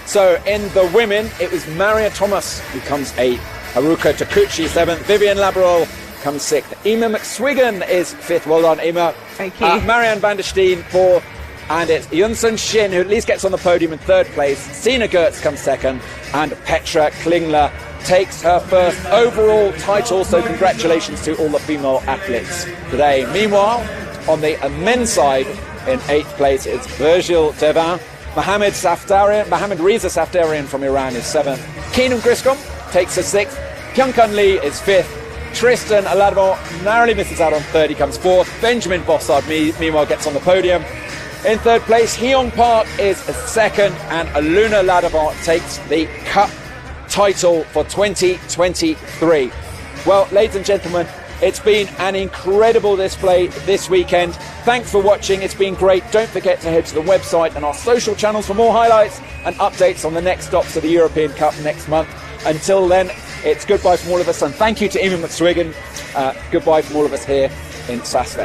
So in the women, it was Maria Thomas who comes 8th, Haruka Takuchi 7th, Vivian Labarol comes 6th, Emma McSwiggan is 5th, well done Emma. Thank you. Marianne van der Steen 4th, and it's Yunsun Shin who at least gets on the podium in 3rd place, Sina Gertz comes 2nd, and Petra Klingler takes her first overall title, so congratulations to all the female athletes today. Meanwhile, on the men's side, in 8th place, it's Virgil Devin. Mohammad Reza Safdarian from Iran is 7th. Keenan Griscom takes the 6th. Hyung-Kun Lee is 5th. Tristan Ladevant narrowly misses out on 3rd, he comes 4th. Benjamin Bossard, meanwhile, gets on the podium. In 3rd place, Hyung Park is 2nd, and Luna Ladevant takes the Cup title for 2023. Well, ladies and gentlemen, it's been an incredible display this weekend. Thanks for watching, it's been great. Don't forget to head to the website and our social channels for more highlights and updates on the next stops of the European Cup next month. Until then, it's goodbye from all of us, and thank you to Emma McSwiggan. Goodbye from all of us here in Saas.